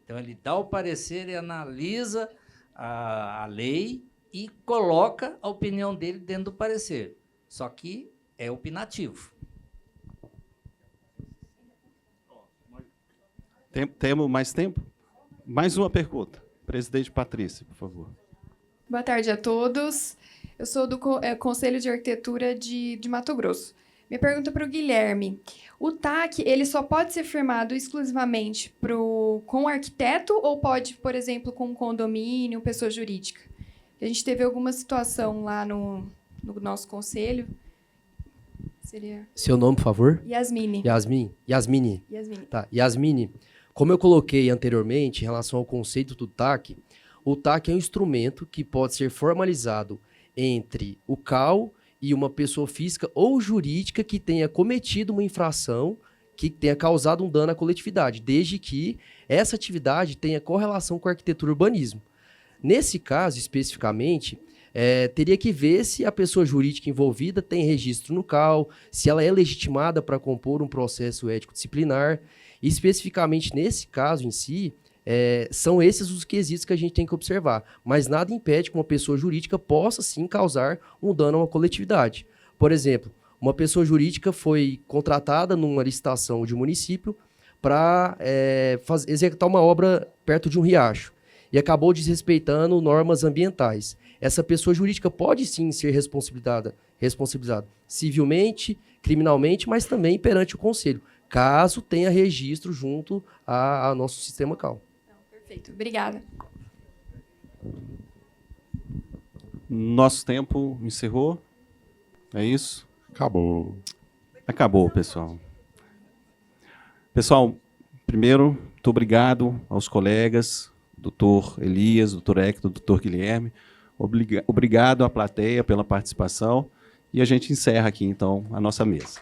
Então, ele dá o parecer e analisa a lei e coloca a opinião dele dentro do parecer. Só que é opinativo. Temos mais tempo? Mais uma pergunta. Presidente Patrícia, por favor. Boa tarde a todos. Eu sou do Conselho de Arquitetura de Mato Grosso. Minha pergunta para o Guilherme. O TAC ele só pode ser firmado exclusivamente com o arquiteto ou pode, por exemplo, com um condomínio, pessoa jurídica? A gente teve alguma situação lá no nosso conselho. Seria... Seu nome, por favor? Yasmine. Yasmine. Tá, Yasmine. Como eu coloquei anteriormente, em relação ao conceito do TAC, o TAC é um instrumento que pode ser formalizado entre o CAL e uma pessoa física ou jurídica que tenha cometido uma infração que tenha causado um dano à coletividade, desde que essa atividade tenha correlação com a arquitetura e urbanismo. Nesse caso, especificamente, teria que ver se a pessoa jurídica envolvida tem registro no CAL, se ela é legitimada para compor um processo ético disciplinar. E, especificamente nesse caso em si, são esses os quesitos que a gente tem que observar. Mas nada impede que uma pessoa jurídica possa, sim, causar um dano a uma coletividade. Por exemplo, uma pessoa jurídica foi contratada numa licitação de município para executar uma obra perto de um riacho e acabou desrespeitando normas ambientais. Essa pessoa jurídica pode sim ser responsabilizada civilmente, criminalmente, mas também perante o conselho, caso tenha registro junto ao nosso sistema CAL. Perfeito, obrigada. Nosso tempo encerrou. É isso? Acabou. Acabou, pessoal. Pessoal, primeiro, muito obrigado aos colegas, doutor Elias, doutor Hector, doutor Guilherme. Obrigado à plateia pela participação. E a gente encerra aqui, então, a nossa mesa.